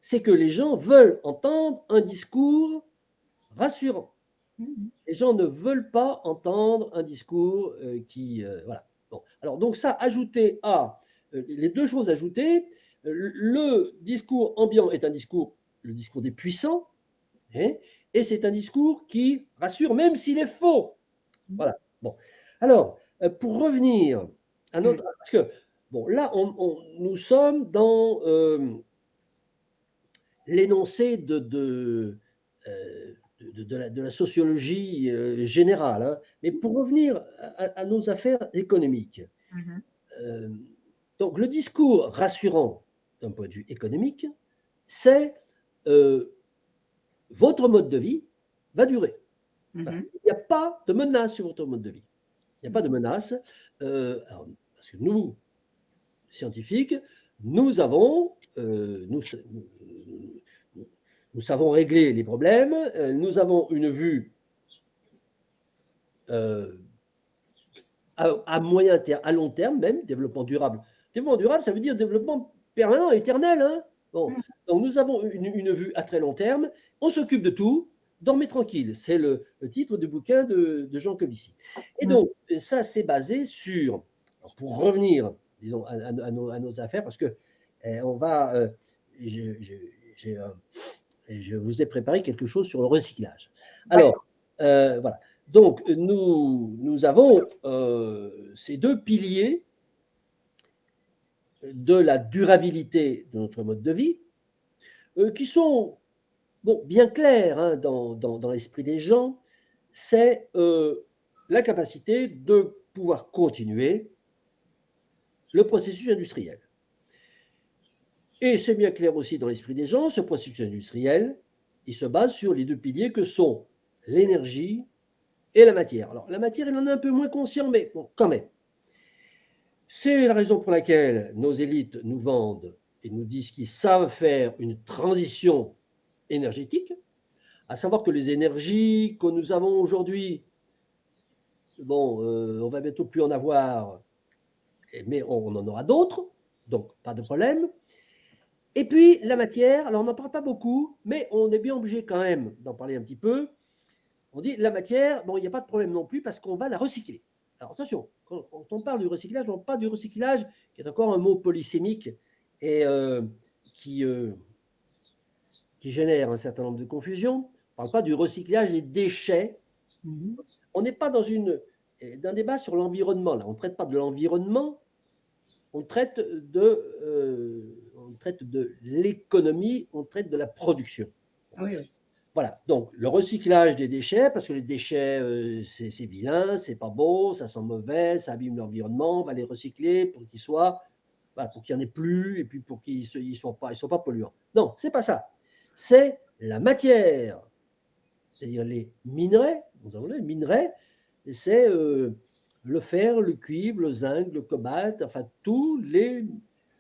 c'est que les gens veulent entendre un discours rassurant. Les gens ne veulent pas entendre un discours voilà. Bon. Alors, donc ça, ajouté à les deux choses ajoutées, le discours ambiant est le discours des puissants, hein, et c'est un discours qui rassure, même s'il est faux. Voilà. Bon. Alors, pour revenir à notre... Parce que, bon, là, nous sommes dans l'énoncé de la sociologie générale, hein. Mais pour revenir à nos affaires économiques, donc le discours rassurant d'un point de vue économique, c'est votre mode de vie va durer. Voilà. Il n'y a pas de menace sur votre mode de vie. Il n'y a pas de menace. Parce que nous, scientifiques, nous savons régler les problèmes, nous avons une vue à moyen terme, à long terme même, développement durable. Développement durable, ça veut dire développement permanent, éternel. Hein, bon. Donc nous avons une vue à très long terme, on s'occupe de tout, dormez tranquille. C'est le titre du bouquin de Jean Covici. Et donc, ça, c'est basé sur, pour revenir, disons, à nos affaires, parce que on va, je vous ai préparé quelque chose sur le recyclage. Alors, voilà. Donc, nous avons ces deux piliers de la durabilité de notre mode de vie qui sont bien clairs, hein, dans l'esprit des gens. C'est la capacité de pouvoir continuer le processus industriel. Et c'est bien clair aussi dans l'esprit des gens, ce processus industriel, il se base sur les deux piliers que sont l'énergie et la matière. Alors, la matière, il en est un peu moins conscient, mais bon, quand même. C'est la raison pour laquelle nos élites nous vendent et nous disent qu'ils savent faire une transition énergétique, à savoir que les énergies que nous avons aujourd'hui, on va bientôt plus en avoir, mais on en aura d'autres, donc pas de problème. Et puis la matière, alors on n'en parle pas beaucoup, mais on est bien obligé quand même d'en parler un petit peu. On dit la matière, il n'y a pas de problème non plus parce qu'on va la recycler. Alors attention, quand on parle du recyclage, on ne parle pas du recyclage, qui est encore un mot polysémique et qui génère un certain nombre de confusions. On ne parle pas du recyclage des déchets. On n'est pas d'un débat sur l'environnement. Là, on ne traite pas de l'environnement, on traite de l'économie, on traite de la production. Oui, oui. Voilà, donc le recyclage des déchets, parce que les déchets, c'est vilain, c'est pas beau, ça sent mauvais, ça abîme l'environnement, on va les recycler pour qu'ils soient, pour qu'il n'y en ait plus, et puis pour qu'ils ne soient pas polluants. Non, c'est pas ça. C'est la matière, c'est-à-dire les minerais, nous avons les minerais, c'est le fer, le cuivre, le zinc, le cobalt, enfin tous les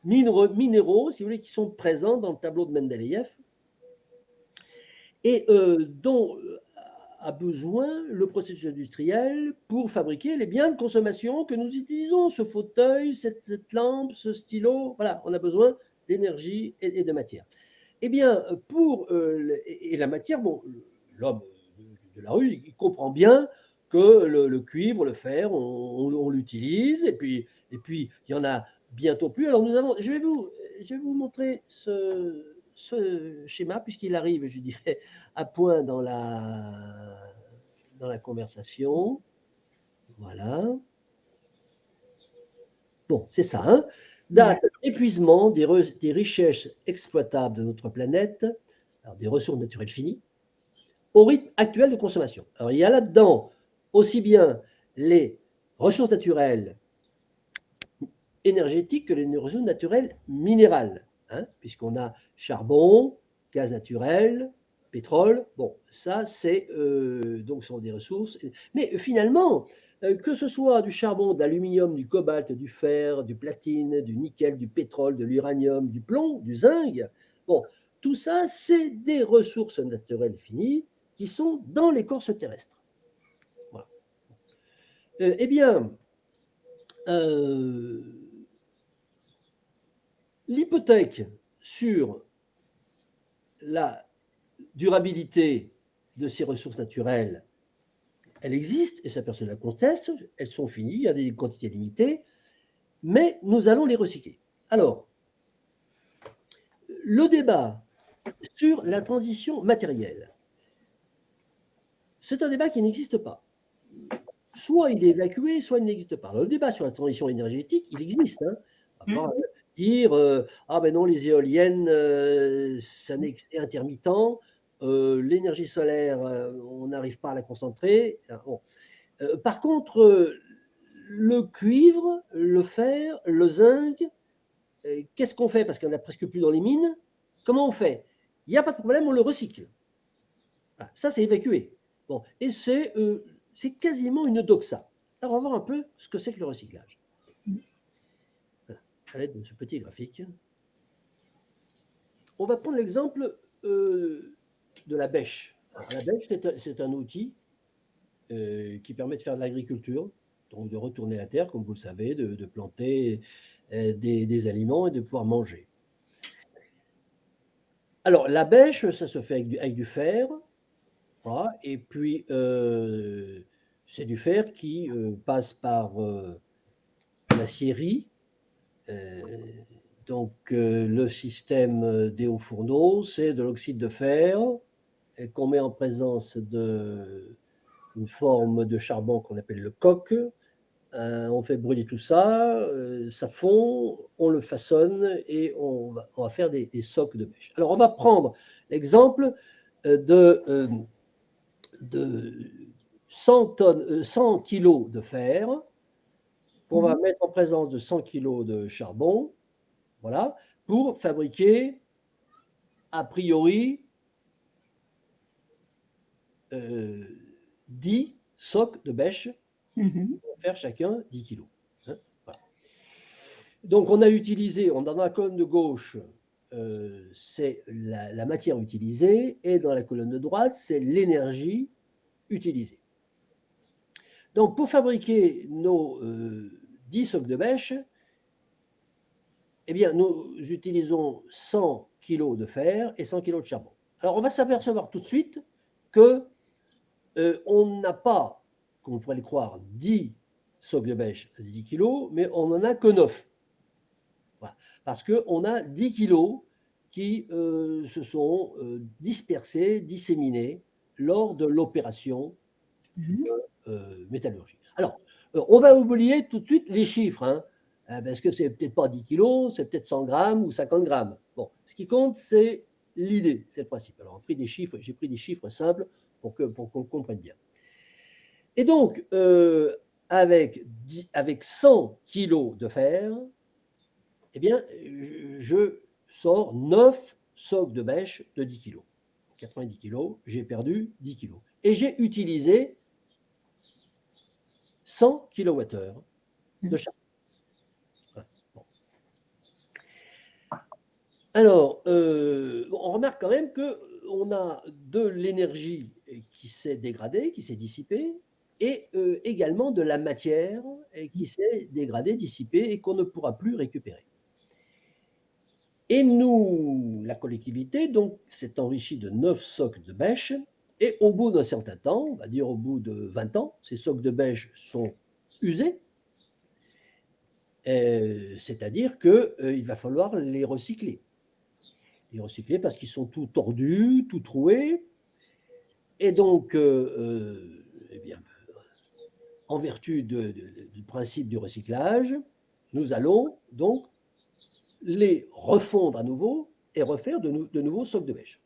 minéraux, si vous voulez, qui sont présents dans le tableau de Mendeleïev, et dont a besoin le processus industriel pour fabriquer les biens de consommation que nous utilisons, ce fauteuil, cette lampe, ce stylo, voilà, on a besoin d'énergie et de matière. Eh bien, et la matière, l'homme de la rue, il comprend bien que le cuivre, le fer, on l'utilise, et puis il y en a bientôt plus. Alors je vais vous montrer ce schéma, puisqu'il arrive, je dirais, à point dans la conversation. Voilà. Bon, c'est ça, hein. Date l'épuisement des richesses exploitables de notre planète, alors des ressources naturelles finies, au rythme actuel de consommation. Alors, il y a là-dedans aussi bien les ressources naturelles énergétiques que les ressources naturelles minérales, hein, puisqu'on a charbon, gaz naturel, pétrole. Bon, ça, donc, ce sont des ressources. Mais finalement, que ce soit du charbon, de l'aluminium, du cobalt, du fer, du platine, du nickel, du pétrole, de l'uranium, du plomb, du zinc, tout ça, c'est des ressources naturelles finies qui sont dans l'écorce terrestre. Voilà. Eh bien, l'hypothèque sur la durabilité de ces ressources naturelles, elle existe, et ça personne ne la conteste, elles sont finies, il y a des quantités limitées, mais nous allons les recycler. Alors, le débat sur la transition matérielle, c'est un débat qui n'existe pas. Soit il est évacué, soit il n'existe pas. Alors, le débat sur la transition énergétique, il existe. Hein. On va pas dire ah ben non, les éoliennes, c'est intermittent, l'énergie solaire, on n'arrive pas à la concentrer. Bon. Par contre, le cuivre, le fer, le zinc, qu'est-ce qu'on fait? Parce qu'il n'y en a presque plus dans les mines. Comment on fait? Il n'y a pas de problème, on le recycle. Voilà, ça, c'est évacué. Bon, et c'est quasiment une doxa. Alors, on va voir un peu ce que c'est que le recyclage. Voilà, à l'aide de ce petit graphique. On va prendre l'exemple de la bêche. Alors, la bêche, c'est un outil qui permet de faire de l'agriculture, donc de retourner la terre, comme vous le savez, de planter des aliments et de pouvoir manger. Alors, la bêche, ça se fait avec du fer, voilà, et puis c'est du fer qui passe par l'acierie. Donc, le système des hauts fourneaux, c'est de l'oxyde de fer qu'on met en présence d'une forme de charbon qu'on appelle le coke. On fait brûler tout ça, ça fond, on le façonne et on va faire des socs de bêche. Alors, on va prendre l'exemple de 100 kilos de fer qu'on va mettre en présence de 100 kilos de charbon, voilà, pour fabriquer a priori 10 socs de bêche. Pour faire chacun 10 kilos. Hein, voilà. Donc, on a utilisé, dans la colonne de gauche, c'est la matière utilisée, et dans la colonne de droite, c'est l'énergie utilisée. Donc, pour fabriquer nos 10 socs de bêche, eh bien, nous utilisons 100 kg de fer et 100 kg de charbon. Alors, on va s'apercevoir tout de suite que on n'a pas, comme on pourrait le croire, 10 socs de bêche à 10 kg, mais on n'en a que 9. Voilà. Parce qu'on a 10 kg qui se sont dispersés, disséminés lors de l'opération de métallurgie. Alors, on va oublier tout de suite les chiffres, hein, parce que c'est peut-être pas 10 kg, c'est peut-être 100 grammes ou 50 grammes. Bon, ce qui compte, c'est l'idée, c'est le principe. Alors, j'ai pris des chiffres simples pour qu'on comprenne bien. Et donc, avec 100 kg de fer, eh bien, je sors 9 socs de bêche de 10 kg. 90 kg, j'ai perdu 10 kg. Et j'ai utilisé 100 kWh de charbon. Bon. Alors, on remarque quand même qu'on a de l'énergie qui s'est dégradée, qui s'est dissipée, et également de la matière qui s'est dégradée, dissipée, et qu'on ne pourra plus récupérer. Et nous, la collectivité, donc, s'est enrichie de 9 socs de bêche, et au bout d'un certain temps, on va dire au bout de 20 ans, ces socs de bêche sont usés, c'est-à-dire qu'il va falloir les recycler. Les recycler parce qu'ils sont tout tordus, tout troués, et donc, eh bien, en vertu du principe du recyclage, nous allons donc les refondre à nouveau et refaire de nouveaux socs de bêche.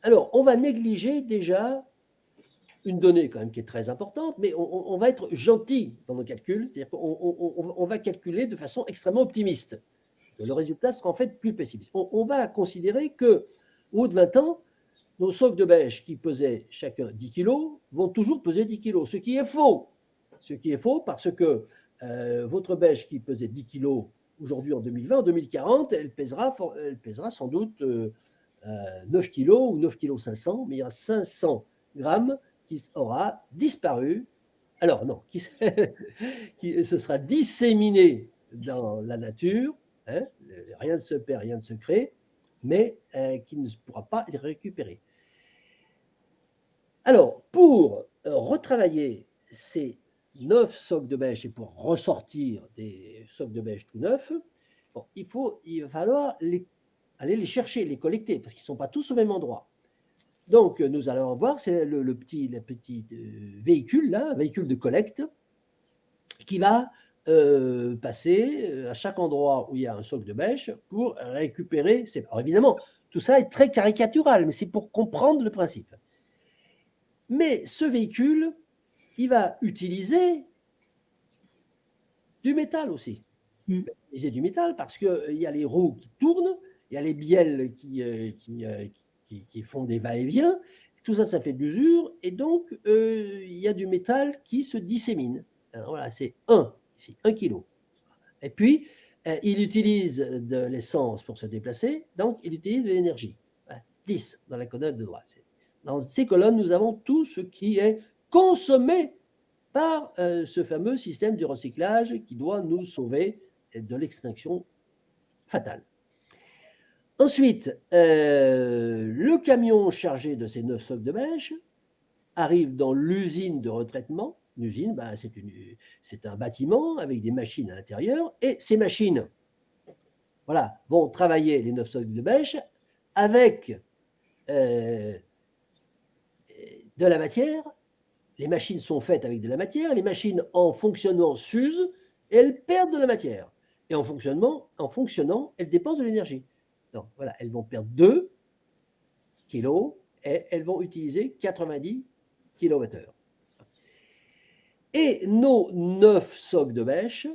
Alors, on va négliger déjà une donnée quand même qui est très importante, mais on va être gentil dans nos calculs, c'est-à-dire qu'on va calculer de façon extrêmement optimiste. Le résultat sera en fait plus pessimiste. On va considérer qu'au bout de 20 ans, nos socs de bêche qui pesaient chacun 10 kg vont toujours peser 10 kg, ce qui est faux. Ce qui est faux parce que votre bêche qui pesait 10 kg ou aujourd'hui en 2020, en 2040, elle pèsera sans doute 9 kilos ou 9 kg 500, mais il y a 500 grammes qui aura disparu. Alors non, qui se sera disséminé dans la nature, hein, rien ne se perd, rien ne se crée, mais qui ne pourra pas être récupéré. Alors, pour retravailler ces 9 socs de bêche et pour ressortir des socs de bêche tout neufs, bon, il va falloir aller les chercher, les collecter, parce qu'ils ne sont pas tous au même endroit. Donc, nous allons voir, c'est le petit véhicule, là, un véhicule de collecte, qui va passer à chaque endroit où il y a un soc de bêche pour récupérer. Alors évidemment, tout ça est très caricatural, mais c'est pour comprendre le principe. Mais ce véhicule, il va utiliser du métal aussi. Il va utiliser du métal parce qu'il y a les roues qui tournent, il y a les bielles qui font des va-et-vient. Tout ça, ça fait de l'usure. Et donc, il y a du métal qui se dissémine. Alors voilà, c'est 1 kilo. Et puis, il utilise de l'essence pour se déplacer, donc il utilise de l'énergie. 10 dans la colonne de droite. Dans ces colonnes, nous avons tout ce qui est consommé par ce fameux système de recyclage qui doit nous sauver de l'extinction fatale. Ensuite, le camion chargé de ces 9 socs de bêche arrive dans l'usine de retraitement. L'usine, c'est un bâtiment avec des machines à l'intérieur, et ces machines vont travailler les 9 socs de bêche avec de la matière. Les machines sont faites avec de la matière, les machines en fonctionnant s'usent et elles perdent de la matière. Et en fonctionnant, elles dépensent de l'énergie. Donc voilà, elles vont perdre 2 kilos et elles vont utiliser 90 kWh. Et nos 9 socs de bêche,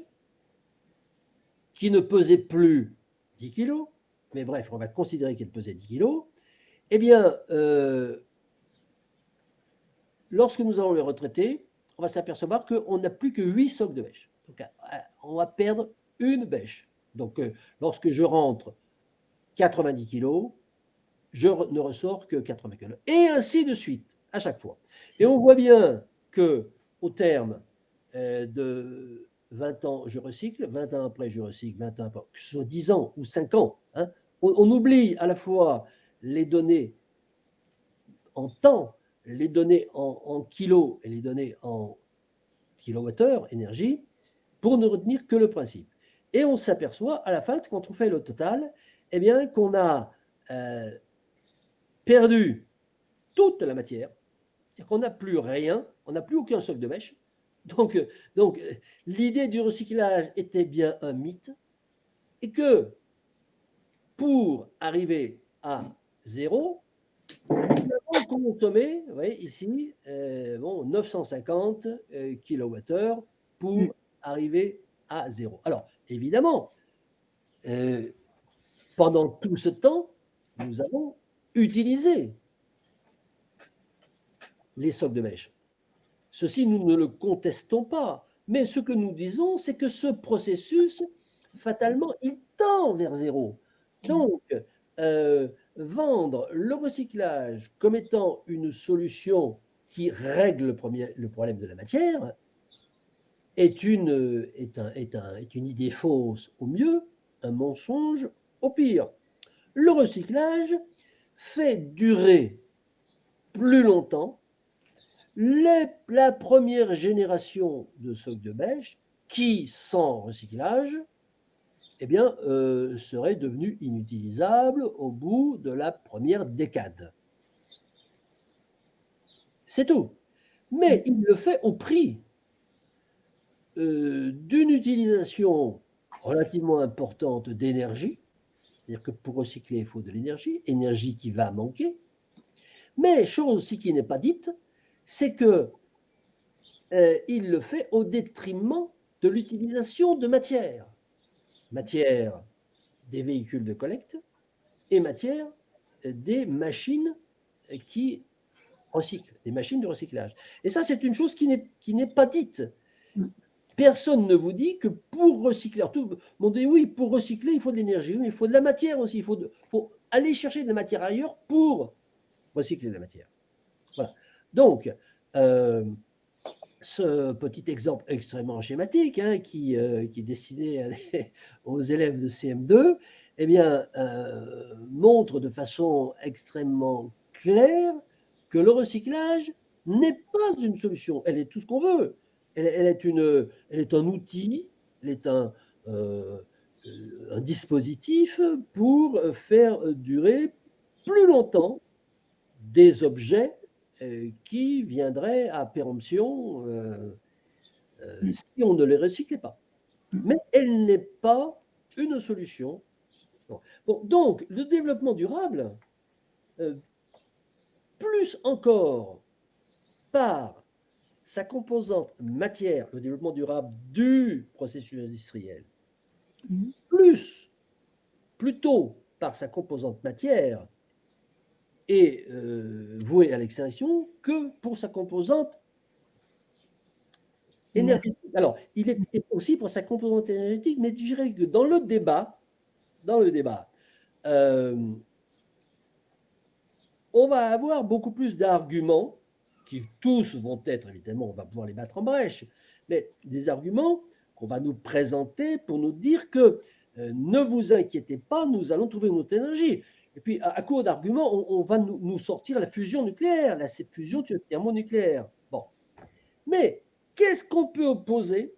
qui ne pesaient plus 10 kilos, mais bref, on va considérer qu'elles pesaient 10 kilos, eh bien, lorsque nous allons les retraiter, on va s'apercevoir qu'on n'a plus que 8 socs de bêche. Donc, on va perdre une bêche. Donc, lorsque je rentre 90 kilos, je ne ressors que 80 kilos. Et ainsi de suite, à chaque fois. Et on voit bien qu'au terme de 20 ans, je recycle, 20 ans après, je recycle, 20 ans après, que ce soit 10 ans ou 5 ans, hein, on oublie à la fois les données en temps, les données en kilos et les données en kilowattheure, énergie, pour ne retenir que le principe. Et on s'aperçoit à la fin, quand on fait le total, eh bien, qu'on a perdu toute la matière, c'est-à-dire qu'on n'a plus rien, on n'a plus aucun soc de bêche. Donc l'idée du recyclage était bien un mythe, et que pour arriver à 0, nous avons consommé, vous voyez ici, 950 kWh pour arriver à 0. Alors, évidemment, pendant tout ce temps, nous avons utilisé les socs de bêche. Ceci, nous ne le contestons pas. Mais ce que nous disons, c'est que ce processus, fatalement, il tend vers 0. Donc, vendre le recyclage comme étant une solution qui règle le problème de la matière est une idée fausse au mieux, un mensonge au pire. Le recyclage fait durer plus longtemps la première génération de socs de bêche qui, sans recyclage, eh bien, serait devenu inutilisable au bout de la première décade. C'est tout. Mais il le fait au prix d'une utilisation relativement importante d'énergie, c'est-à-dire que pour recycler, il faut de l'énergie, énergie qui va manquer. Mais chose aussi qui n'est pas dite, c'est que il le fait au détriment de l'utilisation de matière des véhicules de collecte et matière des machines qui recyclent, des machines de recyclage. Et ça, c'est une chose qui n'est pas dite. personne ne vous dit que pour recycler, alors tout le monde dit oui, pour recycler, il faut de l'énergie, oui, mais il faut de la matière aussi, il faut aller chercher de la matière ailleurs pour recycler la matière. Voilà. Donc, ce petit exemple extrêmement schématique qui est destiné aux élèves de CM2, eh bien, montre de façon extrêmement claire que le recyclage n'est pas une solution. Elle est tout ce qu'on veut. Elle est un outil, elle est un dispositif pour faire durer plus longtemps des objets qui viendraient à péremption si on ne les recyclait pas. Mais elle n'est pas une solution. Bon, donc, le développement durable, plus encore par sa composante matière, le développement durable du processus industriel, plutôt par sa composante matière, est voué à l'extinction que pour sa composante énergétique. Alors, il est aussi pour sa composante énergétique, mais je dirais que dans le débat, on va avoir beaucoup plus d'arguments, qui tous vont être, évidemment, on va pouvoir les battre en brèche, mais des arguments qu'on va nous présenter pour nous dire que ne vous inquiétez pas, nous allons trouver une autre énergie. Et puis, à court d'arguments, on va nous sortir la fusion nucléaire, la fusion thermonucléaire. Bon. Mais qu'est-ce qu'on peut opposer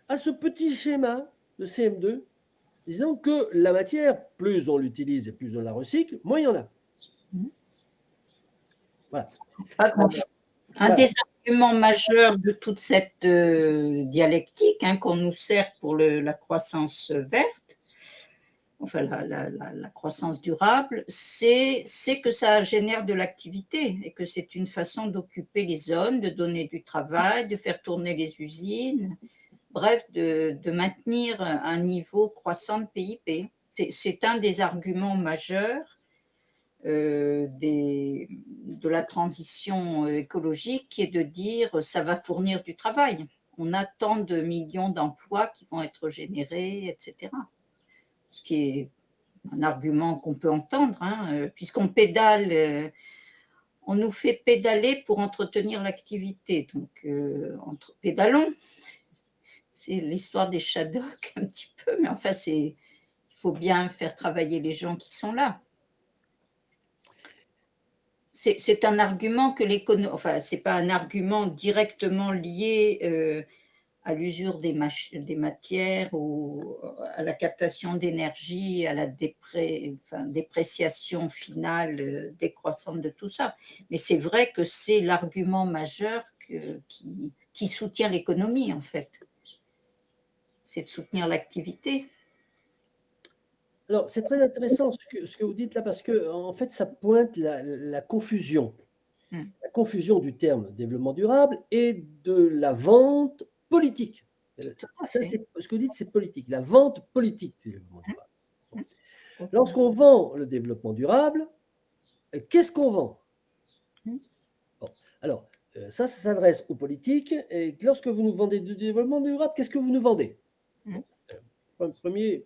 à ce petit schéma de CM2, disant que la matière, plus on l'utilise et plus on la recycle, moins il y en a. Voilà. Un des arguments majeurs de toute cette dialectique qu'on nous sert pour la croissance verte, enfin la croissance durable, c'est que ça génère de l'activité et que c'est une façon d'occuper les hommes, de donner du travail, de faire tourner les usines, bref, de maintenir un niveau croissant de PIB. C'est un des arguments majeurs de la transition écologique, qui est de dire ça va fournir du travail. On a tant de millions d'emplois qui vont être générés, etc. Ce qui est un argument qu'on peut entendre, puisqu'on pédale, on nous fait pédaler pour entretenir l'activité. Donc, pédalons. C'est l'histoire des Shadocks un petit peu, mais enfin, il faut bien faire travailler les gens qui sont là. C'est un argument que l'économie, enfin, c'est pas un argument directement lié à l'usure des matières ou à la captation d'énergie, à la dépréciation finale décroissante de tout ça. Mais c'est vrai que c'est l'argument majeur qui soutient l'économie, en fait. C'est de soutenir l'activité. Alors, c'est très intéressant ce que vous dites là, parce que en fait, ça pointe la confusion. La confusion du terme développement durable et de la vente politique. Ça, ce que vous dites, c'est politique, la vente politique du développement durable. Lorsqu'on vend le développement durable, qu'est-ce qu'on vend? Bon. Alors, ça s'adresse aux politiques. Et lorsque vous nous vendez du développement durable, qu'est-ce que vous nous vendez? Premier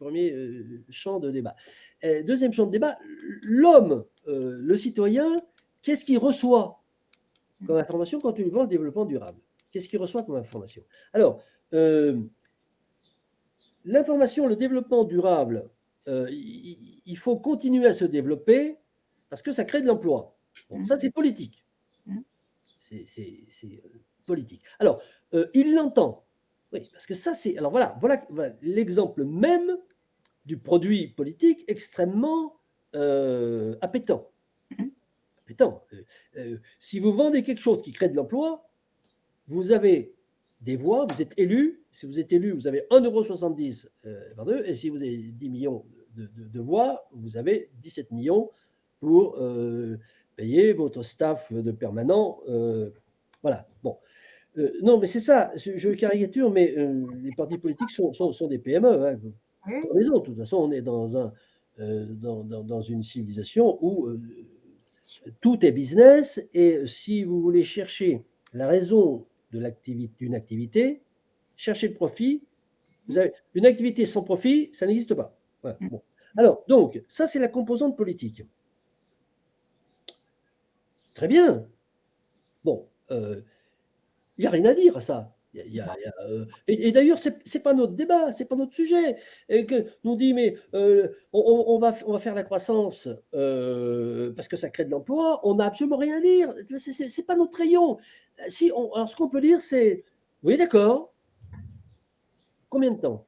champ de débat. Deuxième champ de débat, l'homme, le citoyen, qu'est-ce qu'il reçoit comme information quand tu lui vends le développement durable? Qu'est-ce qu'il reçoit comme information? Alors, l'information, le développement durable, il faut continuer à se développer parce que ça crée de l'emploi. Bon, ça, c'est politique. C'est politique. Alors, il l'entend. Oui, parce que ça, c'est. Alors voilà l'exemple même du produit politique extrêmement appétant. Si vous vendez quelque chose qui crée de l'emploi, vous avez des voix, vous êtes élu. Si vous êtes élu, vous avez 1,70 €, et si vous avez 10 millions de voix, vous avez 17 millions pour payer votre staff de permanent. Voilà. Bon. Non, mais c'est ça, je caricature, mais les partis politiques sont des PME. Comme les autres. De toute façon, on est dans une civilisation où tout est business, et si vous voulez chercher la raison d'une activité, cherchez le profit. Vous avez une activité sans profit, ça n'existe pas. Voilà. Bon. Alors, donc, ça, c'est la composante politique. Très bien. Bon, il n'y a rien à dire à ça. Et d'ailleurs, ce n'est pas notre débat, ce n'est pas notre sujet. Et que nous dit, mais on va faire la croissance parce que ça crée de l'emploi, on n'a absolument rien à dire. Ce n'est pas notre rayon. Si, alors, ce qu'on peut dire, c'est, oui, d'accord, combien de temps?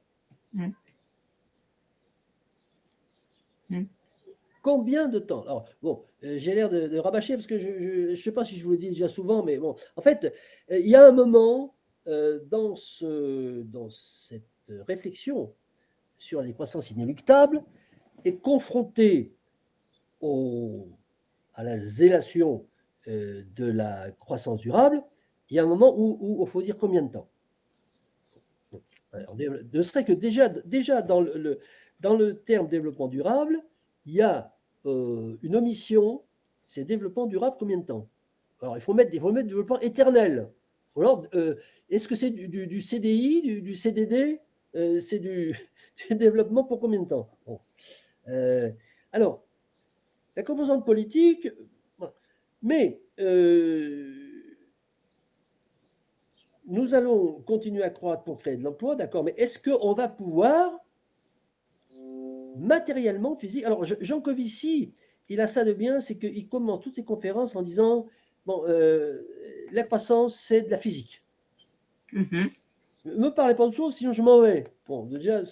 Combien de temps? Alors, bon, j'ai l'air de rabâcher parce que je ne sais pas si je vous l'ai dit déjà souvent, mais bon, en fait, il y a un moment dans cette réflexion sur les croissances inéluctables et confronté à la zélation de la croissance durable, il y a un moment où il faut dire combien de temps. Alors, ne serait que déjà dans le terme développement durable, il y a une omission, c'est développement durable combien de temps? Alors, il faut mettre développement éternel. Alors, est-ce que c'est du CDI, du CDD? C'est du développement pour combien de temps? Bon. Alors, la composante politique, mais nous allons continuer à croître pour créer de l'emploi, d'accord, mais est-ce qu'on va pouvoir matériellement, physique. Alors, Jean Covici, il a ça de bien, c'est qu'il commence toutes ses conférences en disant bon, la croissance, c'est de la physique. Ne me parlez pas de choses, sinon je m'en vais. Bon, déjà,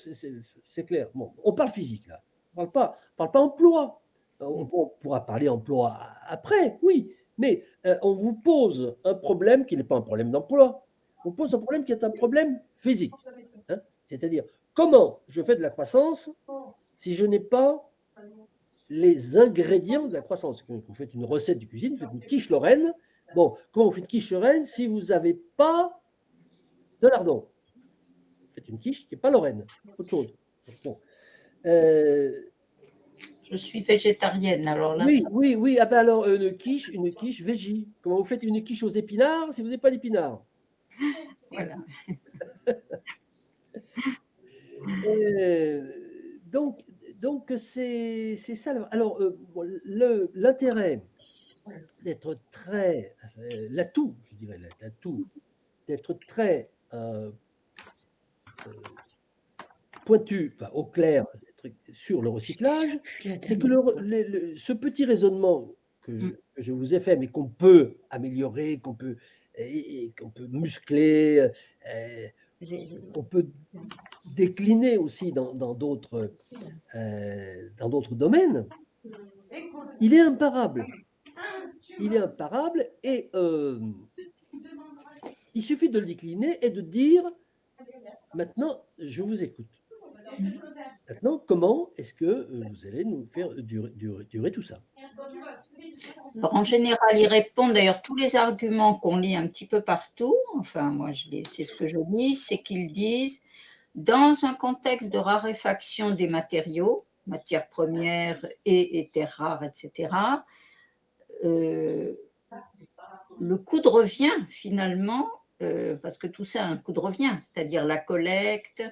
c'est clair. Bon, on parle physique, là. On ne parle pas emploi. On pourra parler emploi après, oui, mais on vous pose un problème qui n'est pas un problème d'emploi. On pose un problème qui est un problème physique. Hein. C'est-à-dire, comment je fais de la croissance si je n'ai pas les ingrédients de la croissance? Vous faites une recette de cuisine, vous faites une quiche lorraine. Bon, comment vous faites une quiche lorraine si vous n'avez pas de lardon? Vous faites une quiche qui n'est pas lorraine, autre chose. Bon. Je suis végétarienne, alors là. Oui, oui, oui. Ah ben alors, une quiche végé. Comment vous faites une quiche aux épinards si vous n'avez pas d'épinards? Voilà. Donc c'est ça. Alors, l'intérêt d'être très, l'atout, je dirais, l'atout, d'être très pointu, enfin, au clair, sur le recyclage, c'est que ce petit raisonnement que je vous ai fait, mais qu'on peut améliorer, qu'on peut muscler, qu'on peut décliner aussi dans d'autres domaines, il est imparable. Il est imparable et il suffit de le décliner et de dire maintenant, je vous écoute. Maintenant, comment est-ce que vous allez nous faire durer tout ça? Alors, en général, ils répondent, d'ailleurs, tous les arguments qu'on lit un petit peu partout, enfin, moi, c'est ce que je lis, c'est qu'ils disent, dans un contexte de raréfaction des matériaux, matières premières et terres rares, etc., le coût de revient, finalement, parce que tout ça a un coût de revient, c'est-à-dire la collecte,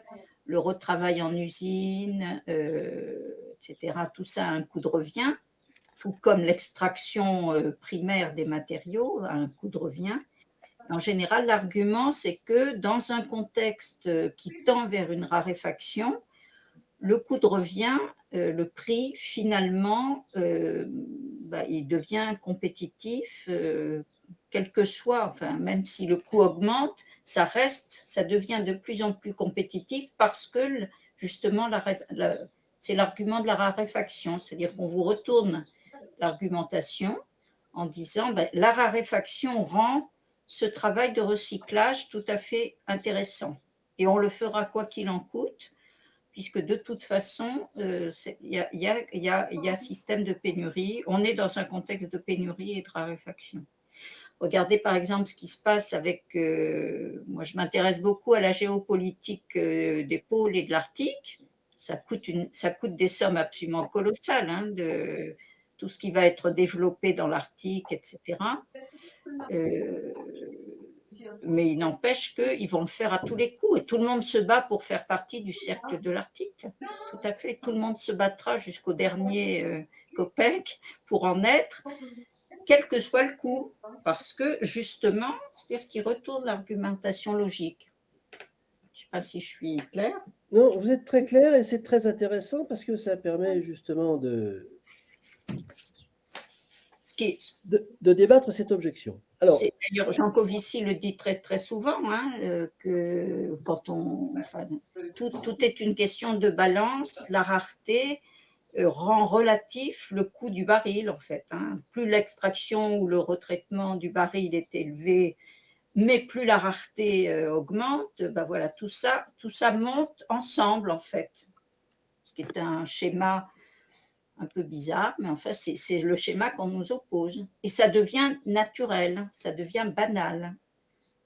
le retravail en usine, etc., tout ça a un coût de revient, tout comme l'extraction primaire des matériaux a un coût de revient. En général, l'argument, c'est que dans un contexte qui tend vers une raréfaction, le coût de revient, le prix, finalement, il devient compétitif, quel que soit, enfin, même si le coût augmente, ça devient de plus en plus compétitif parce que, justement, c'est l'argument de la raréfaction, c'est-à-dire qu'on vous retourne l'argumentation en disant la raréfaction rend ce travail de recyclage tout à fait intéressant et on le fera quoi qu'il en coûte, puisque de toute façon, il y a système de pénurie, on est dans un contexte de pénurie et de raréfaction. Regardez par exemple ce qui se passe avec, moi je m'intéresse beaucoup à la géopolitique des pôles et de l'Arctique, ça coûte des sommes absolument colossales, hein, de tout ce qui va être développé dans l'Arctique, etc. Mais il n'empêche qu'ils vont le faire à tous les coups et tout le monde se bat pour faire partie du cercle de l'Arctique. Tout à fait, tout le monde se battra jusqu'au dernier copec pour en être, quel que soit le coup, parce que justement, c'est-à-dire qu'ils retournent l'argumentation logique. Je ne sais pas si je suis claire. Non, vous êtes très clair et c'est très intéressant parce que ça permet justement Ce qui est, de débattre cette objection. Alors, d'ailleurs, Jean Covici le dit très, très souvent, hein, que quand enfin, tout est une question de balance, la rareté rend relatif le coût du baril, en fait. Hein. Plus l'extraction ou le retraitement du baril est élevé, mais plus la rareté augmente, ben voilà, tout ça monte ensemble, en fait. Ce qui est un schéma un peu bizarre, mais en fait, c'est le schéma qu'on nous oppose. Et ça devient naturel, ça devient banal,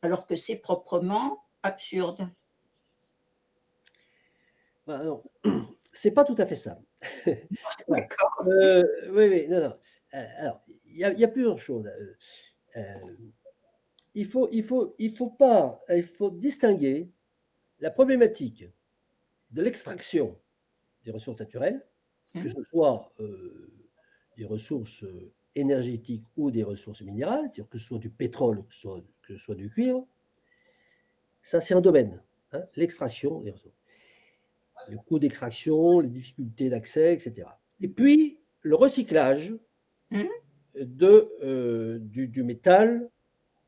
alors que c'est proprement absurde. bah non, c'est pas tout à fait ça. D'accord. Oui, non, non. Alors, il y a plusieurs choses. Il faut distinguer la problématique de l'extraction des ressources naturelles, que ce soit des ressources énergétiques ou des ressources minérales, c'est-à-dire que ce soit du pétrole, que ce soit du cuivre. Ça, c'est un domaine, hein, l'extraction des ressources. Le coût d'extraction, les difficultés d'accès, etc. Et puis, le recyclage du métal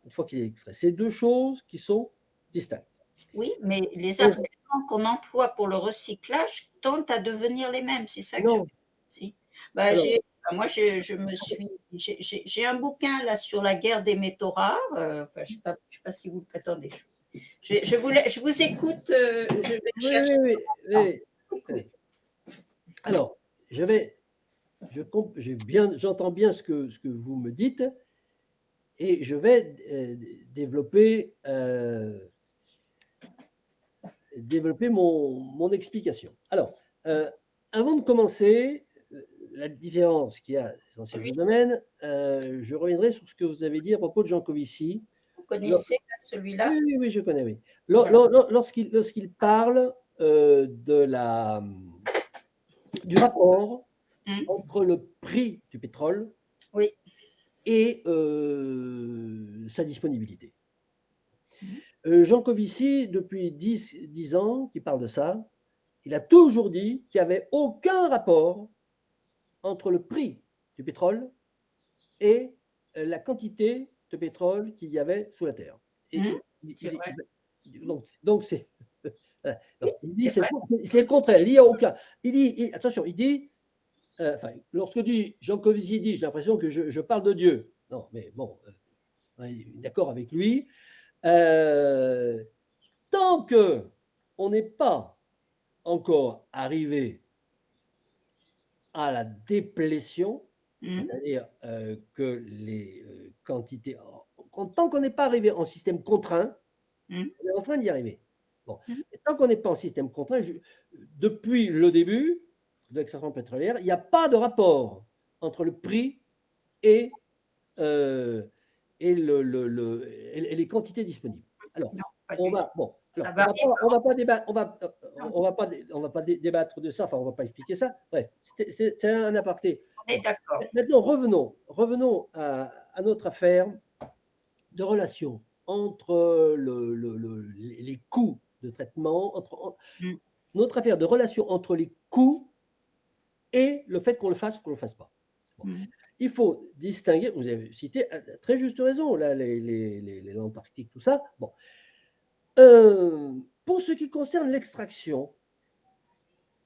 une fois qu'il est extrait. C'est deux choses qui sont distinctes. Oui, mais les arguments qu'on emploie pour le recyclage tendent à devenir les mêmes, c'est ça que non. Si. Bah, Alors, moi, j'ai un bouquin là sur la guerre des métaux rares. Enfin, je sais pas si vous attendez. Je vous écoute. Je vais oui, chercher. oui, oui. Alors, j'entends bien ce que vous me dites et je vais développer mon explication. Alors, avant de commencer, la différence qu'il y a dans ces deux domaines, je reviendrai sur ce que vous avez dit à propos de Jean Covici. Vous connaissez celui-là? Oui, je connais, oui. Voilà. Lorsqu'il parle du rapport entre le prix du pétrole Oui. et sa disponibilité. Jean Covici, depuis 10 ans qu'il parle de ça, il a toujours dit qu'il n'y avait aucun rapport entre le prix du pétrole et la quantité de pétrole qu'il y avait sous la terre. C'est vrai. Donc c'est il dit C'est vrai. c'est le contraire. Il dit aucun. Attention, il dit lorsque dit Jean Covici dit, j'ai l'impression que je parle de Dieu. Non, mais bon, on est d'accord avec lui. Tant que on n'est pas encore arrivé à la déplétion, c'est-à-dire que les quantités, tant qu'on n'est pas arrivé en système contraint, on est en train d'y arriver. Bon. Et tant qu'on n'est pas en système contraint, depuis le début de l'extraction pétrolière, il n'y a pas de rapport entre le prix et les quantités disponibles. Alors, on va pas débattre de ça, enfin, on va pas expliquer ça. Bref, c'est un aparté. On est d'accord. Maintenant, revenons à notre affaire de relation entre les coûts de traitement, notre affaire de relation entre les coûts et le fait qu'on le fasse ou qu'on ne le fasse pas. Bon. Il faut distinguer, vous avez cité à très juste raison, là, les Antarctiques, tout ça. Bon. Pour ce qui concerne l'extraction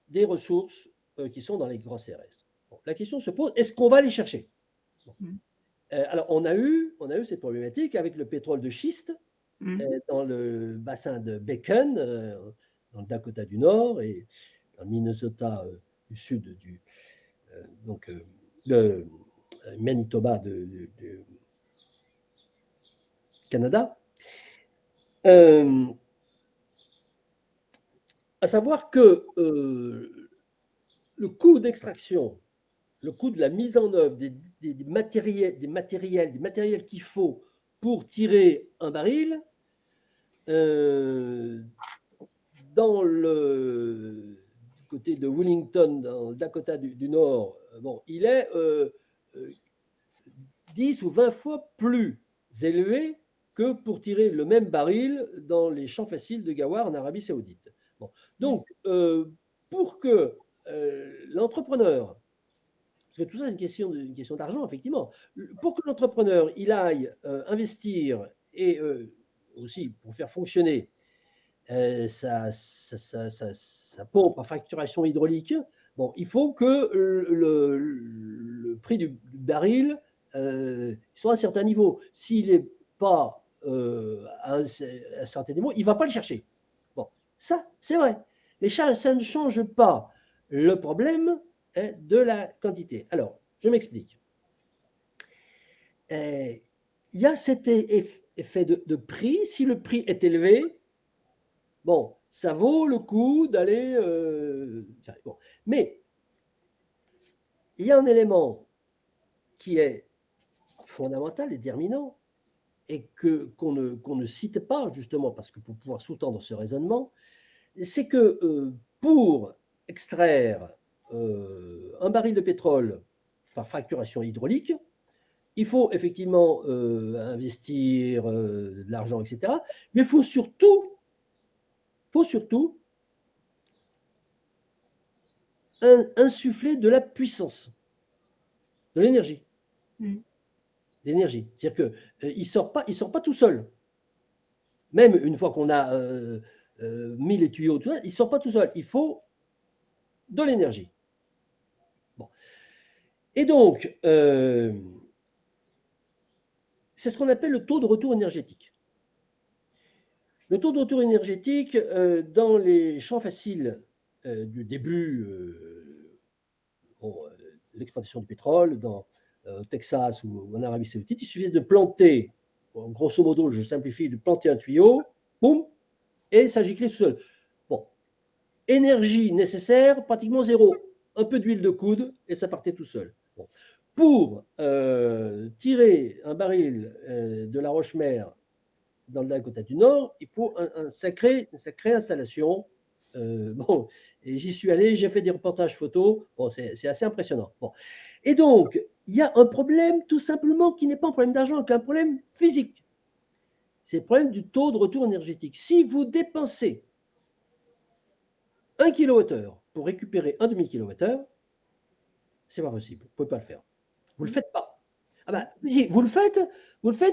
des ressources qui sont dans les grands CRS, bon, la question se pose, est-ce qu'on va les chercher? Bon. Alors, on a eu cette problématique avec le pétrole de schiste dans le bassin de Bacon, dans le Dakota du Nord et dans le Minnesota du sud le Manitoba du Canada. À savoir que le coût d'extraction, le coût de la mise en œuvre des matériels qu'il faut pour tirer un baril dans le côté de Wellington, dans le Dakota du Nord, bon, il est 10 ou 20 fois plus élevé que pour tirer le même baril dans les champs faciles de Ghawar en Arabie Saoudite. Bon. Donc, pour que l'entrepreneur, parce que tout ça, c'est une question d'argent, effectivement, pour que l'entrepreneur il aille investir et aussi pour faire fonctionner sa pompe à fracturation hydraulique, bon, il faut que le prix du baril soit à un certain niveau. S'il n'est pas à un certain niveau, il ne va pas le chercher. Bon, ça, c'est vrai. Mais ça ne change pas le problème de la quantité. Alors, je m'explique. Il y a cet effet de prix. Si le prix est élevé, bon, ça vaut le coup d'aller... bon. Mais il y a un élément qui est fondamental, déterminant, et qu'on ne cite pas, justement, parce que pour pouvoir sous-tendre ce raisonnement, c'est que pour extraire un baril de pétrole par fracturation hydraulique, il faut effectivement investir de l'argent, etc. Mais il faut surtout insuffler de la puissance, de l'énergie. L'énergie. C'est-à-dire qu'il ne sort pas tout seul. Même une fois qu'on a mis les tuyaux, tout ça, il ne sort pas tout seul. Il faut de l'énergie. Bon. Et donc, c'est ce qu'on appelle le taux de retour énergétique. Le taux de retour énergétique dans les champs faciles du début l'exploitation du pétrole, dans Texas ou en Arabie Saoudite, il suffisait de planter, grosso modo, je simplifie, de planter un tuyau, boum, et ça giclait tout seul. Bon, énergie nécessaire, pratiquement zéro. Un peu d'huile de coude et ça partait tout seul. Bon. Pour tirer un baril de la Roche-Mère dans le Dakota du Nord, il faut une sacrée installation. Bon, et j'y suis allé, j'ai fait des reportages photos. Bon, c'est assez impressionnant. Bon. Et donc, il y a un problème tout simplement qui n'est pas un problème d'argent, qui est un problème physique. C'est le problème du taux de retour énergétique. Si vous dépensez 1 kWh pour récupérer un demi-kilowattheure, c'est pas possible. Vous ne pouvez pas le faire. Vous ne le faites pas. Ah ben, vous le faites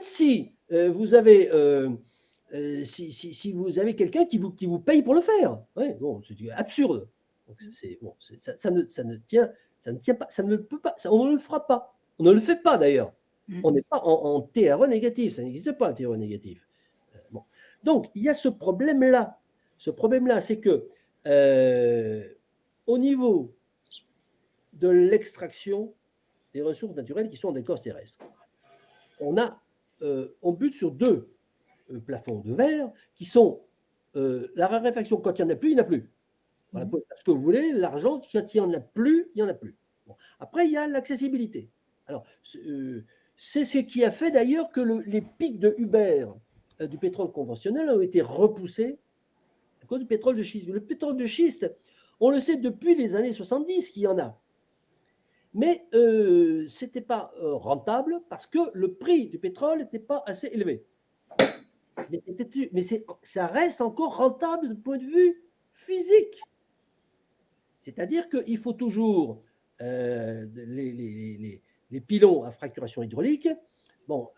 si vous avez si vous avez quelqu'un qui vous paye pour le faire. Ouais, bon, c'est absurde. Donc, bon, ça ne tient pas, ça ne peut pas, on ne le fera pas. On ne le fait pas d'ailleurs. On n'est pas en TRE négatif, ça n'existe pas un TRE négatif. Bon. Donc, il y a ce problème-là. Ce problème-là, c'est que au niveau de l'extraction des ressources naturelles qui sont en écorce terrestre, on bute sur deux plafonds de verre qui sont la raréfaction. Quand il n'y en a plus, il n'y en a plus. Voilà, ce que vous voulez, l'argent, quand il n'y en a plus, il n'y en a plus. Bon. Après, il y a l'accessibilité. Alors, c'est ce qui a fait d'ailleurs que les pics de Uber du pétrole conventionnel ont été repoussés à cause du pétrole de schiste. Le pétrole de schiste, on le sait depuis les années 70 qu'il y en a. Mais ce n'était pas rentable parce que le prix du pétrole n'était pas assez élevé. Mais ça reste encore rentable du point de vue physique. C'est-à-dire qu'il faut toujours les pylônes à fracturation hydraulique. Bon,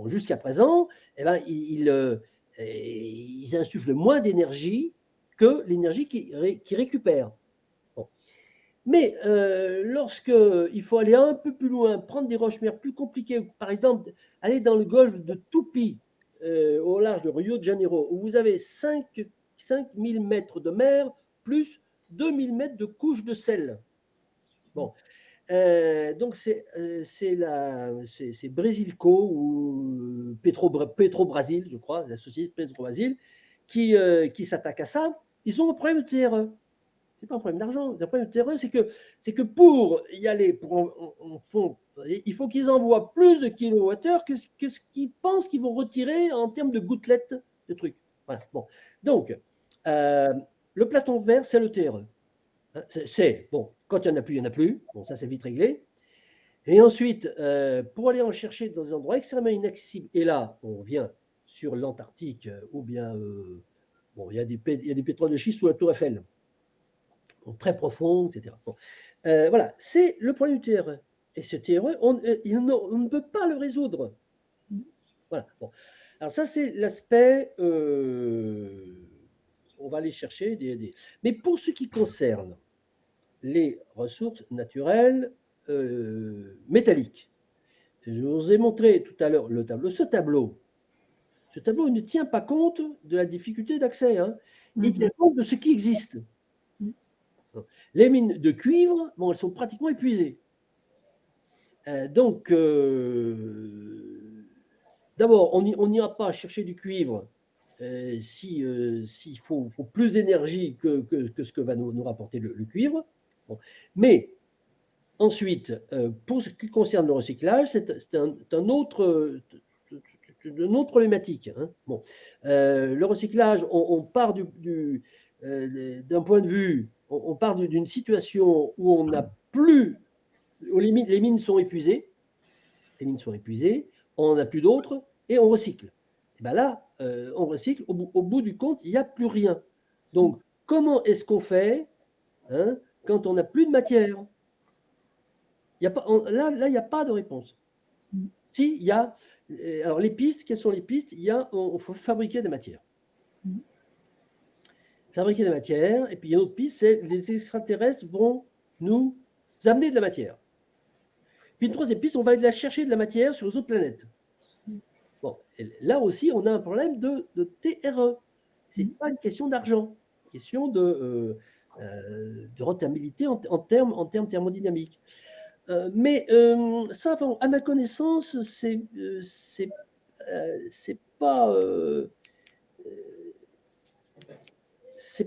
jusqu'à présent, eh ben, ils insufflent moins d'énergie que l'énergie qu'ils récupèrent. Bon. Mais lorsqu'il faut aller un peu plus loin, prendre des roches-mères plus compliquées, par exemple, aller dans le golfe de Tupi, au large de Rio de Janeiro, où vous avez 5000 mètres de mer, plus 2000 mètres de couche de sel. Bon. Donc, c'est Brasilco ou Petro-Brasil, je crois, la société Petro-Brasil, qui s'attaque à ça. Ils ont un problème de TRE. C'est pas un problème d'argent, c'est un problème de terrain, c'est que pour y aller, il faut qu'ils envoient plus de kilowattheures que ce qu'ils pensent qu'ils vont retirer en termes de gouttelettes de trucs. Voilà. Bon. Donc, le platon vert, c'est le TRE. Bon, quand il n'y en a plus, il n'y en a plus. Bon, ça, c'est vite réglé. Et ensuite, pour aller en chercher dans des endroits extrêmement inaccessibles, et là, on vient sur l'Antarctique, ou bien, bon, il y a des pétroles de schiste sous la Tour Eiffel, très profonds, etc. Bon. Voilà, c'est le problème du TRE. Et ce TRE, on ne peut pas le résoudre. Voilà. Bon. Alors ça, c'est l'aspect, on va aller chercher Mais pour ce qui concerne les ressources naturelles métalliques, je vous ai montré tout à l'heure le tableau. Ce tableau ne tient pas compte de la difficulté d'accès. Hein. Il tient compte de ce qui existe. Les mines de cuivre, bon, elles sont pratiquement épuisées. Donc, d'abord, on n'ira pas chercher du cuivre s'il faut plus d'énergie que ce que va nous rapporter le cuivre. Bon. Mais ensuite, pour ce qui concerne le recyclage, c'est une autre problématique. Hein. Bon. Le recyclage, on part d'un point de vue, on part d'une situation où on n'a plus, les mines sont épuisées, on n'a plus d'autres, et on recycle. Et ben là, on recycle, au bout du compte, il n'y a plus rien. Donc, comment est-ce qu'on fait quand on n'a plus de matière? Là, il n'y a pas de réponse. Si, il y a. Alors, les pistes, quelles sont les pistes? Il faut fabriquer des matières. Fabriquer des matières, et puis il y a une autre piste, c'est les extraterrestres vont nous amener de la matière. Puis une troisième piste, on va aller chercher de la matière sur les autres planètes. Bon, là aussi, on a un problème de TRE. Ce n'est pas une question d'argent, une question de rentabilité en termes thermodynamiques. Mais ça, à ma connaissance, c'est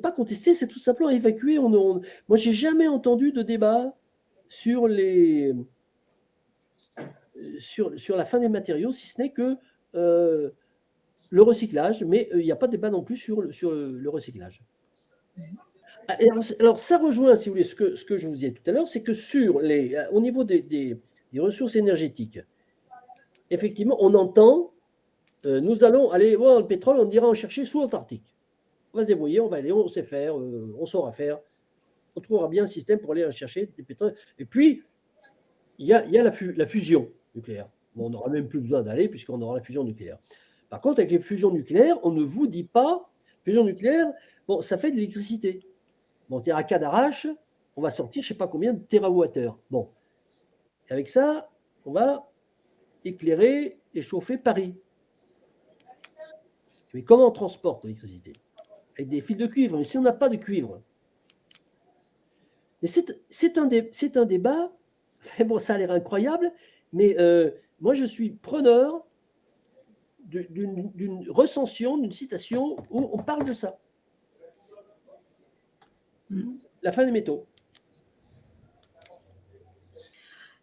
pas contesté, c'est tout simplement évacué. Moi, j'ai jamais entendu de débat sur la fin des matériaux, si ce n'est que le recyclage, mais il n'y a pas de débat non plus sur le recyclage. Alors, ça rejoint, si vous voulez, ce que je vous disais tout à l'heure, c'est que au niveau des ressources énergétiques, effectivement, on entend, nous allons aller voir le pétrole, on ira en chercher sous l'Antarctique. On va se débrouiller, on va aller, on sait faire, on saura faire, on trouvera bien un système pour aller en chercher des pétroles. Et puis, il y a la fusion nucléaire. Bon, on n'aura même plus besoin d'aller puisqu'on aura la fusion nucléaire. Par contre, avec les fusions nucléaires, on ne vous dit pas, fusion nucléaire, bon, ça fait de l'électricité. Bon, à cas d'arrache, on va sortir je ne sais pas combien de térawattheures. Bon, et avec ça, on va éclairer et chauffer Paris. Mais comment on transporte l'électricité? Avec des fils de cuivre. Mais si on n'a pas de cuivre, mais c'est un débat. Bon, ça a l'air incroyable, mais moi je suis preneur d'une recension, d'une citation où on parle de ça. La fin des métaux.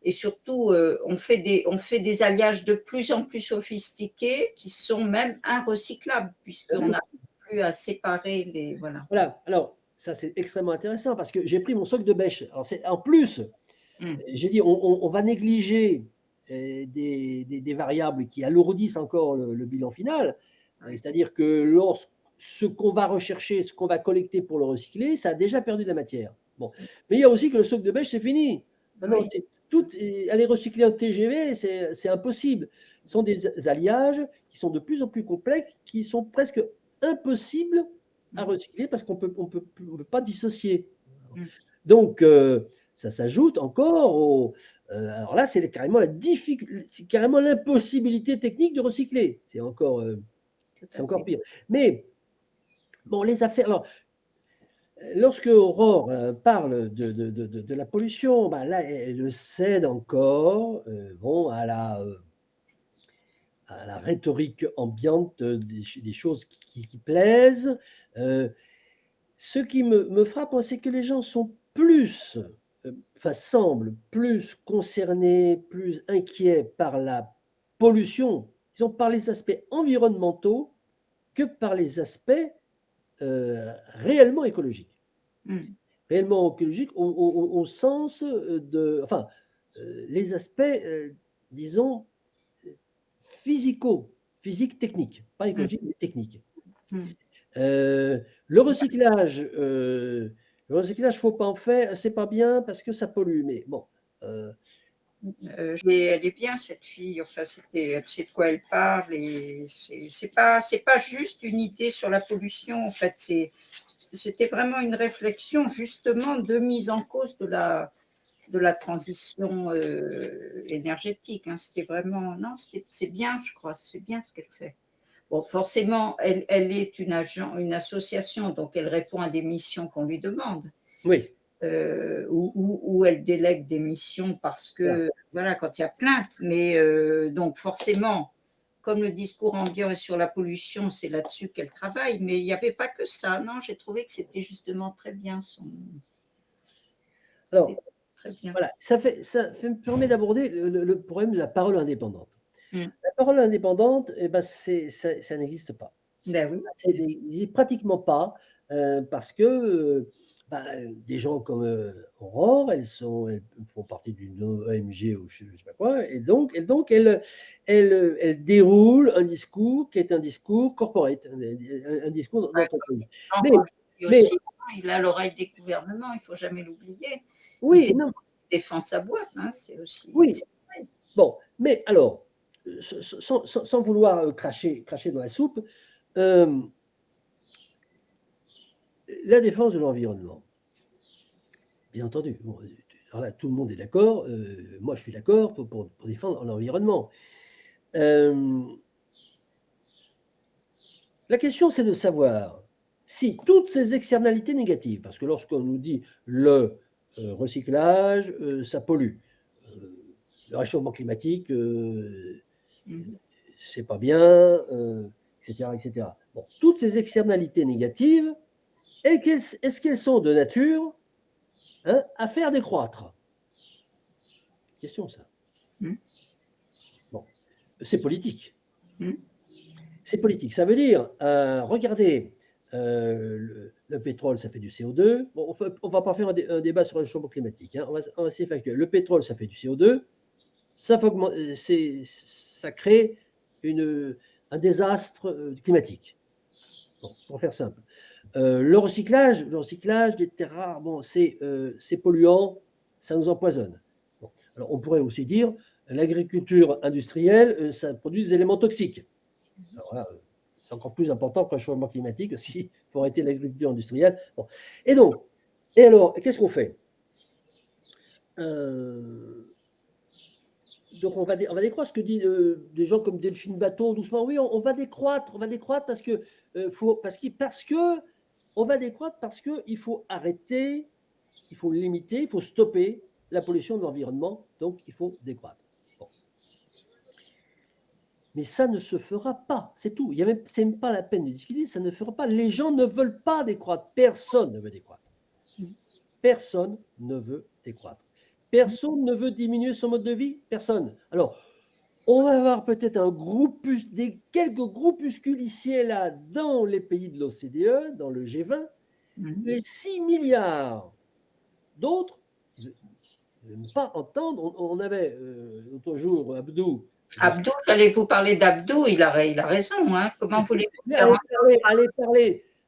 Et surtout, on fait des alliages de plus en plus sophistiqués qui sont même inrecyclables, puisqu'on n'arrive plus à séparer les… Voilà. Voilà. Alors, ça, c'est extrêmement intéressant parce que j'ai pris mon soc de bêche. Alors, en plus, j'ai dit, on va négliger des variables qui alourdissent encore le bilan final. C'est-à-dire que ce qu'on va rechercher, ce qu'on va collecter pour le recycler, ça a déjà perdu de la matière. Bon. Mais il y a aussi que le soc de bêche, c'est fini. Maintenant, aller recycler un TGV, c'est impossible. Ce sont des alliages qui sont de plus en plus complexes, qui sont presque impossibles à recycler parce qu'on peut pas dissocier. Donc, ça s'ajoute encore alors là, c'est carrément l'impossibilité technique de recycler. C'est encore pire. Mais, bon, les affaires… Alors, lorsque Aurore parle de la pollution, ben là, elle cède encore à la rhétorique ambiante des choses qui plaisent. ce qui me frappe, moi, c'est que les gens sont plus, semblent plus concernés, plus inquiets par la pollution, disons par les aspects environnementaux, que par les aspects réellement écologiques. Réellement écologiques au sens de, enfin, les aspects, disons, physiques-techniques, pas écologiques, mais techniques. Le recyclage, faut pas en faire, c'est pas bien parce que ça pollue. Mais bon. Elle est bien cette fille. Enfin, elle sait de quoi elle parle et c'est pas juste une idée sur la pollution. En fait, c'était vraiment une réflexion justement de mise en cause de la transition énergétique. Hein. C'était vraiment c'est bien, je crois, c'est bien ce qu'elle fait. Bon, forcément, elle est une association, donc elle répond à des missions qu'on lui demande. Oui. Où elle délègue des missions parce que, voilà, quand il y a plainte. Mais donc, forcément, comme le discours ambiant est sur la pollution, c'est là-dessus qu'elle travaille. Mais il n'y avait pas que ça. Non, j'ai trouvé que c'était justement très bien Alors, très bien. Voilà, ça me permet d'aborder le problème de la parole indépendante. La parole indépendante, eh ben, ça n'existe pas. Ben oui. Ça n'existe pratiquement pas parce que des gens comme Aurore, elles font partie d'une ONG ou je ne sais pas quoi, et donc elles déroulent un discours qui est un discours corporate, un discours d'entreprise. Aussi, il a l'oreille des gouvernements, il ne faut jamais l'oublier. Oui, il défend sa boîte, hein, c'est aussi. Oui. Bon, mais alors, sans vouloir cracher dans la soupe, la défense de l'environnement. Bien entendu, bon, alors là, tout le monde est d'accord, moi je suis d'accord pour défendre l'environnement. La question c'est de savoir si toutes ces externalités négatives, parce que lorsqu'on nous dit le recyclage, ça pollue, le réchauffement climatique, c'est pas bien, etc., etc. Bon, toutes ces externalités négatives, est-ce qu'elles sont de nature à faire décroître? Question ça. Bon, c'est politique. C'est politique. Ça veut dire, regardez, le pétrole, ça fait du CO2. Bon, on ne va pas faire un débat sur le changement climatique. Hein. On va essayer factuel. Le pétrole, ça fait du CO2. Ça crée un désastre climatique. Bon, pour faire simple. Le recyclage des terres rares, bon, c'est polluant, ça nous empoisonne. Bon. Alors, on pourrait aussi dire l'agriculture industrielle, ça produit des éléments toxiques. Alors là, c'est encore plus important que le changement climatique, aussi, il faut arrêter l'agriculture industrielle. Bon. Et alors, qu'est-ce qu'on fait? Donc on va décroître, ce que disent des gens comme Delphine Bateau doucement. Oui, on va décroître parce que on va décroître parce qu'il faut arrêter, il faut limiter, il faut stopper la pollution de l'environnement. Donc il faut décroître. Bon. Mais ça ne se fera pas, c'est tout. C'est même pas la peine de discuter, ça ne fera pas. Les gens ne veulent pas décroître. Personne ne veut décroître. Personne ne veut décroître. Personne ne veut diminuer son mode de vie. Personne. Alors, on va avoir peut-être quelques groupuscules ici et là dans les pays de l'OCDE, dans le G20, les 6 milliards d'autres ne veulent pas entendre. On avait l'autre jour Abdou. Abdou, j'allais vous parler d'Abdou, il a raison. Hein. Comment voulez-vous faire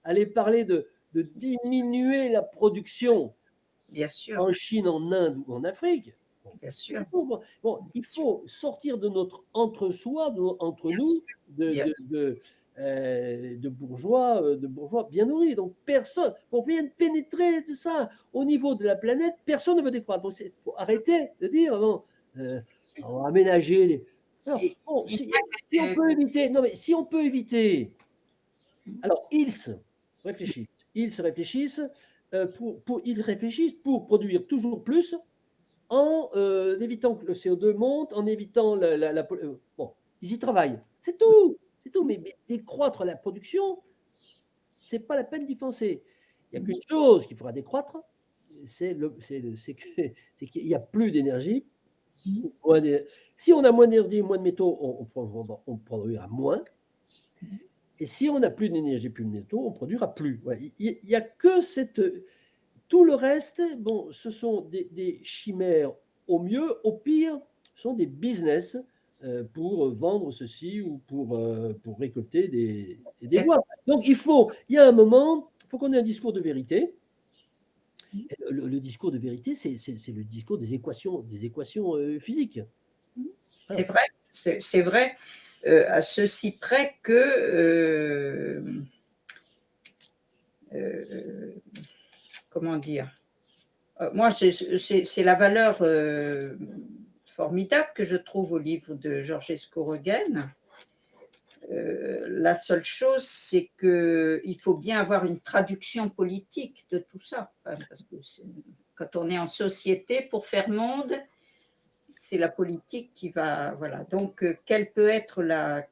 Allez parler de diminuer la production. Bien sûr. En Chine, en Inde ou en Afrique. Bien sûr. Bon, il faut sortir de notre entre-soi, entre nous, de bourgeois bien nourris. Donc personne, on vient pénétrer de ça au niveau de la planète, personne ne veut décroître. Donc il faut arrêter de dire on va aménager les. Alors, bon, si on peut éviter, non mais si on peut éviter, alors ils réfléchissent. Ils réfléchissent pour produire toujours plus en évitant que le CO2 monte, en évitant bon, ils y travaillent. C'est tout. Mais décroître la production, c'est pas la peine d'y penser. Il n'y a qu'une chose qui fera décroître, c'est qu'il n'y a plus d'énergie. Si on a moins d'énergie, moins de métaux, on produira moins. Et si on n'a plus d'énergie, plus de métaux, on produira plus. Voilà. Il n'y a que cette... Tout le reste, bon, ce sont des chimères au mieux, au pire, ce sont des business pour vendre ceci ou pour récolter des bois. Donc il y a un moment, il faut qu'on ait un discours de vérité. Le discours de vérité, c'est le discours des équations physiques. C'est vrai, c'est vrai, à ceci près que, comment dire, moi, c'est la valeur formidable que je trouve au livre de Georges Escorreguen. La seule chose, c'est qu'il faut bien avoir une traduction politique de tout ça. Enfin, parce que quand on est en société, pour faire monde, c'est la politique qui va. Voilà. Donc, quelle peut être la.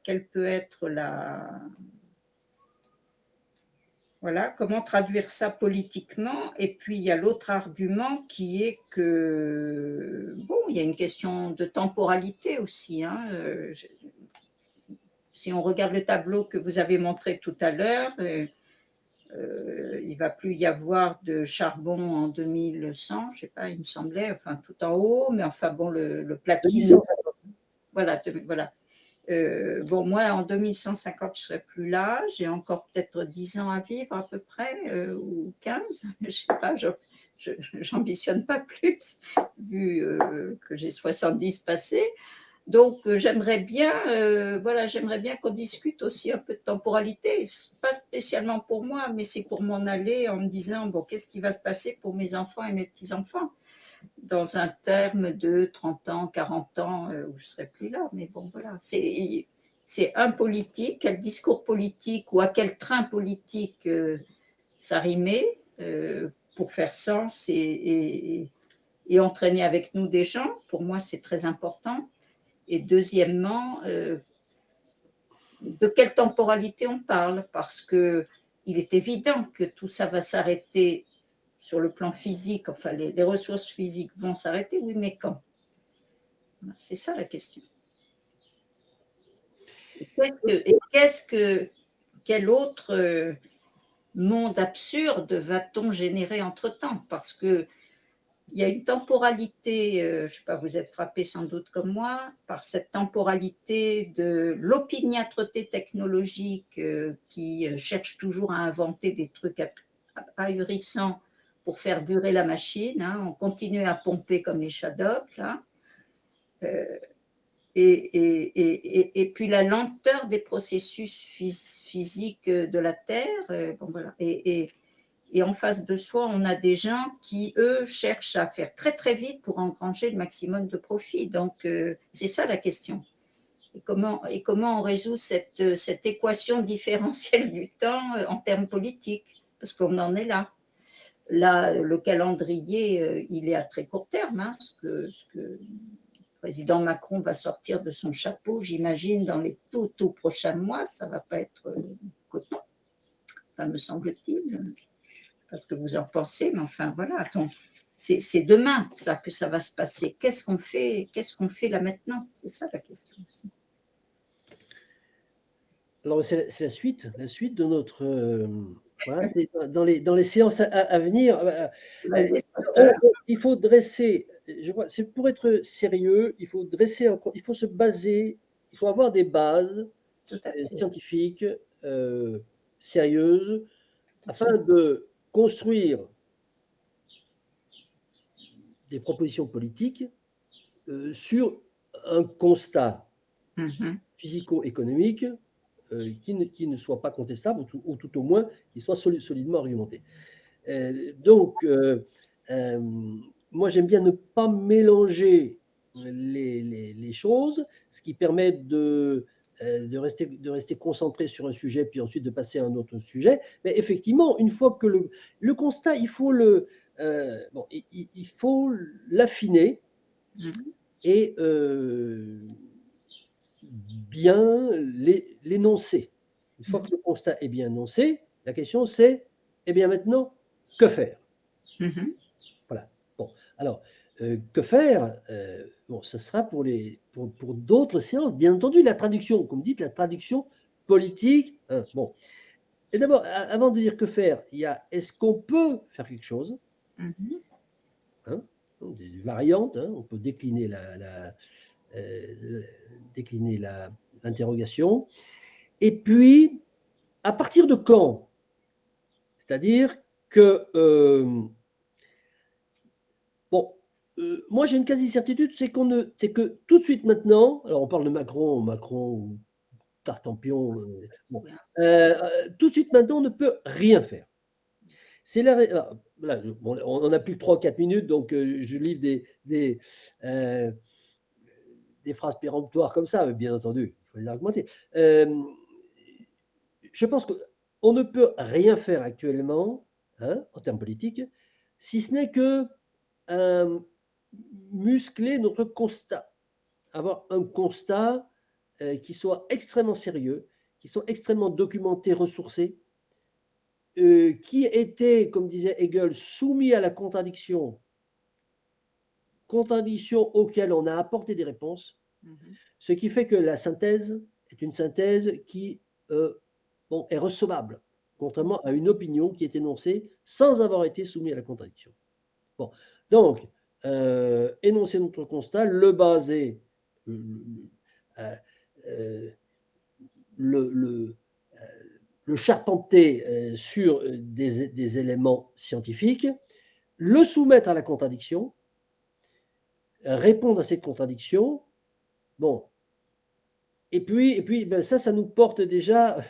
Voilà, comment traduire ça politiquement? Et puis, il y a l'autre argument qui est que, bon, il y a une question de temporalité aussi. Hein. Si on regarde le tableau que vous avez montré tout à l'heure, il ne va plus y avoir de charbon en 2100, je ne sais pas, il me semblait, enfin tout en haut, mais enfin bon, le platine. Voilà, voilà. Bon, moi, en 2150, je ne serai plus là. J'ai encore peut-être 10 ans à vivre à peu près, ou 15. Je ne sais pas, j'ambitionne pas plus, vu que j'ai 70 passés. Donc, j'aimerais bien qu'on discute aussi un peu de temporalité. Pas spécialement pour moi, mais c'est pour m'en aller en me disant, bon, qu'est-ce qui va se passer pour mes enfants et mes petits-enfants dans un terme de 30 ans, 40 ans, où je ne serai plus là. Mais bon, voilà, c'est un politique, quel discours politique ou à quel train politique s'arrimer pour faire sens et entraîner avec nous des gens. Pour moi, c'est très important. Et deuxièmement, de quelle temporalité on parle, parce qu'il est évident que tout ça va s'arrêter sur le plan physique, enfin les ressources physiques vont s'arrêter, oui, mais quand? C'est ça la question. Quel autre monde absurde va-t-on générer entre-temps? Parce que il y a une temporalité, je ne sais pas, vous êtes frappé sans doute comme moi, par cette temporalité de l'opiniâtreté technologique qui cherche toujours à inventer des trucs ahurissants pour faire durer la machine. Hein. On continue à pomper comme les Shadocks, là. Et puis la lenteur des processus physiques de la Terre. Bon, voilà. Et en face de soi, on a des gens qui, eux, cherchent à faire très, très vite pour engranger le maximum de profit. Donc, c'est ça la question. Et comment on résout cette équation différentielle du temps en termes politiques? Parce qu'on en est là. Là, le calendrier, il est à très court terme. Hein, ce que le président Macron va sortir de son chapeau, j'imagine, dans les tout prochains mois, ça ne va pas être coton, enfin, me semble-t-il. Parce que vous en pensez, mais enfin voilà, c'est demain ça que ça va se passer. Qu'est-ce qu'on fait là maintenant? C'est ça la question aussi. Alors c'est la suite de notre voilà, dans les séances à venir. Il faut dresser, je crois, c'est pour être sérieux, il faut se baser, il faut avoir des bases scientifiques sérieuses afin de construire des propositions politiques sur un constat physico-économique qui ne soit pas contestable ou tout au moins qui soit solidement argumenté. Moi j'aime bien ne pas mélanger les choses, ce qui permet de rester concentré sur un sujet, puis ensuite de passer à un autre sujet. Mais effectivement, une fois que le constat, il faut il faut l'affiner et bien l'énoncer. Une fois que le constat est bien énoncé, la question c'est, eh bien maintenant, que faire? Mhm. Voilà. Bon, alors, que faire? Bon, ce sera pour d'autres séances. Bien entendu, la traduction, comme dites, la traduction politique, hein, bon. Et d'abord, avant de dire que faire, il y a est-ce qu'on peut faire quelque chose? Mhm. Hein? Donc, des variantes, hein, on peut décliner l'interrogation. Et puis, à partir de quand? C'est-à-dire que, bon, moi j'ai une quasi-certitude, c'est que tout de suite maintenant, alors on parle de Macron ou Tartampion, bon, Oui, tout de suite maintenant, on ne peut rien faire. C'est la ré alors, voilà, bon, on n'a plus que 3-4 minutes, donc je livre euh, des phrases péremptoires comme ça, bien entendu, il faut les argumenter. Je pense qu'on ne peut rien faire actuellement, hein, en termes politiques, si ce n'est que muscler notre constat, avoir un constat qui soit extrêmement sérieux, qui soit extrêmement documenté, ressourcé, qui était, comme disait Hegel, soumis à la contradiction auxquelles on a apporté des réponses, Mhm. ce qui fait que la synthèse est une synthèse qui bon, est recevable, contrairement à une opinion qui est énoncée sans avoir été soumise à la contradiction. Bon, donc, énoncer notre constat, le baser, euh, euh, le, le charpenter sur des éléments scientifiques, le soumettre à la contradiction, répondre à cette contradiction. Bon, et puis ben ça nous porte déjà,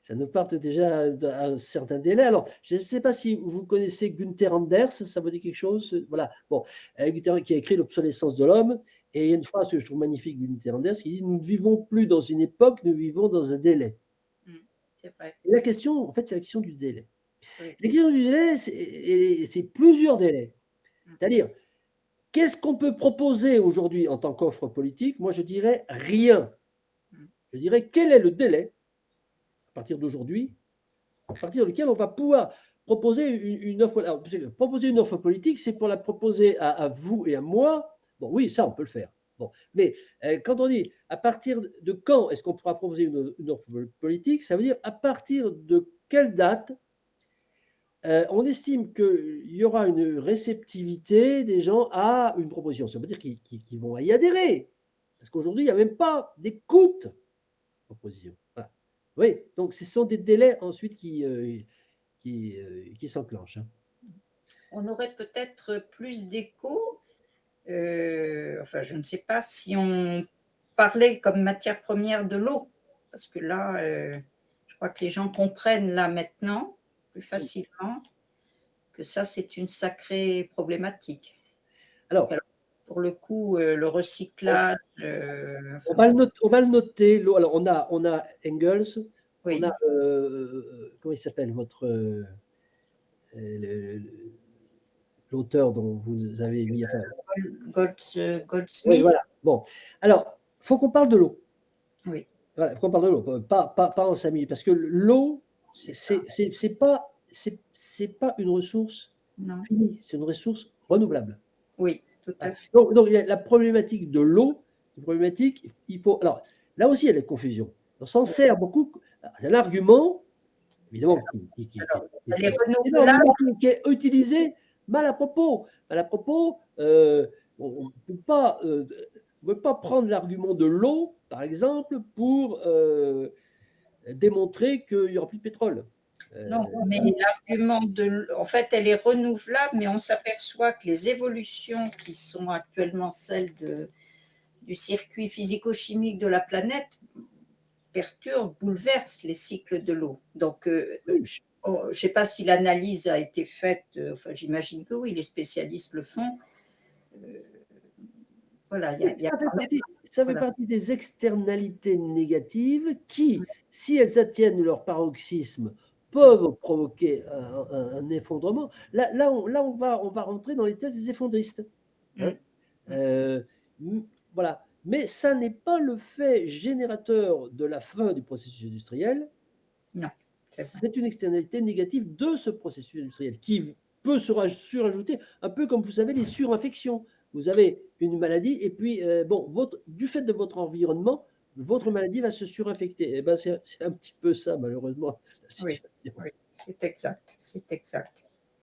ça nous porte déjà à un certain délai. Alors, je ne sais pas si vous connaissez Günther Anders, ça vous dit quelque chose? Voilà. Bon, Günther qui a écrit L'obsolescence de l'homme, et il y a une phrase que je trouve magnifique de Günther Anders qui dit: nous ne vivons plus dans une époque, nous vivons dans un délai. C'est vrai. Et la question, en fait, c'est la question du délai. Oui. La question du délai, c'est plusieurs délais. C'est-à-dire, qu'est-ce qu'on peut proposer aujourd'hui en tant qu'offre politique? Moi, je dirais rien. Je dirais quel est le délai, à partir d'aujourd'hui, à partir duquel on va pouvoir proposer une offre. Alors, proposer une offre politique, c'est pour la proposer à vous et à moi. Bon, oui, ça, on peut le faire. Bon, mais quand on dit à partir de quand est-ce qu'on pourra proposer une offre politique, ça veut dire à partir de quelle date on estime qu'il y aura une réceptivité des gens à une proposition. Ça veut dire qu'ils vont y adhérer. Parce qu'aujourd'hui, il n'y a même pas d'écoute proposition. Voilà. Oui, donc ce sont des délais ensuite qui s'enclenchent. Hein. On aurait peut-être plus d'écho, enfin je ne sais pas, si on parlait comme matière première de l'eau, parce que là, je crois que les gens comprennent là maintenant plus facilement que ça c'est une sacrée problématique. Alors, Pour le coup, le recyclage, on enfin, va le noter. L'eau. Alors, on a Engels, on oui, a, comment il s'appelle, l'auteur dont vous avez mis. Enfin, oui, Goldsmith, voilà. Bon, alors, il faut qu'on parle de l'eau. oui, Voilà, il faut qu'on parle de l'eau, pas en 5 minutes, parce que l'eau, c'est c'est pas une ressource non, finie, c'est une ressource renouvelable. oui, tout à Voilà. fait. Donc la problématique de l'eau, une problématique, il faut. Alors, là aussi, il y a des confusions. On s'en sert beaucoup. C'est un argument, évidemment, Alors, elle est renouvelable, énormément, qui est utilisé mal à propos. Mal à propos, on ne peut pas prendre l'argument de l'eau, par exemple, pour démontrer qu'il n'y aura plus de pétrole. non, mais l'argument en fait, elle est renouvelable, mais on s'aperçoit que les évolutions qui sont actuellement celles du circuit physico-chimique de la planète perturbent, bouleversent les cycles de l'eau. Donc, je ne sais pas si l'analyse a été faite, enfin, j'imagine que oui, les spécialistes le font. Voilà, il y a Ça fait quand même, ça fait voilà. partie des externalités négatives qui, si elles atteignent leur paroxysme, peuvent provoquer un effondrement. Là, on va rentrer dans les thèses des effondristes. Hein. Euh, voilà. Mais ça n'est pas le fait générateur de la fin du processus industriel. Non. C'est vrai. c'est une externalité négative de ce processus industriel qui peut se surajouter, un peu comme vous savez les surinfections. Vous avez une maladie et puis, bon, du fait de votre environnement, votre maladie va se surinfecter. Eh ben, c'est un petit peu ça, malheureusement, la Oui, situation. oui, c'est exact, c'est exact.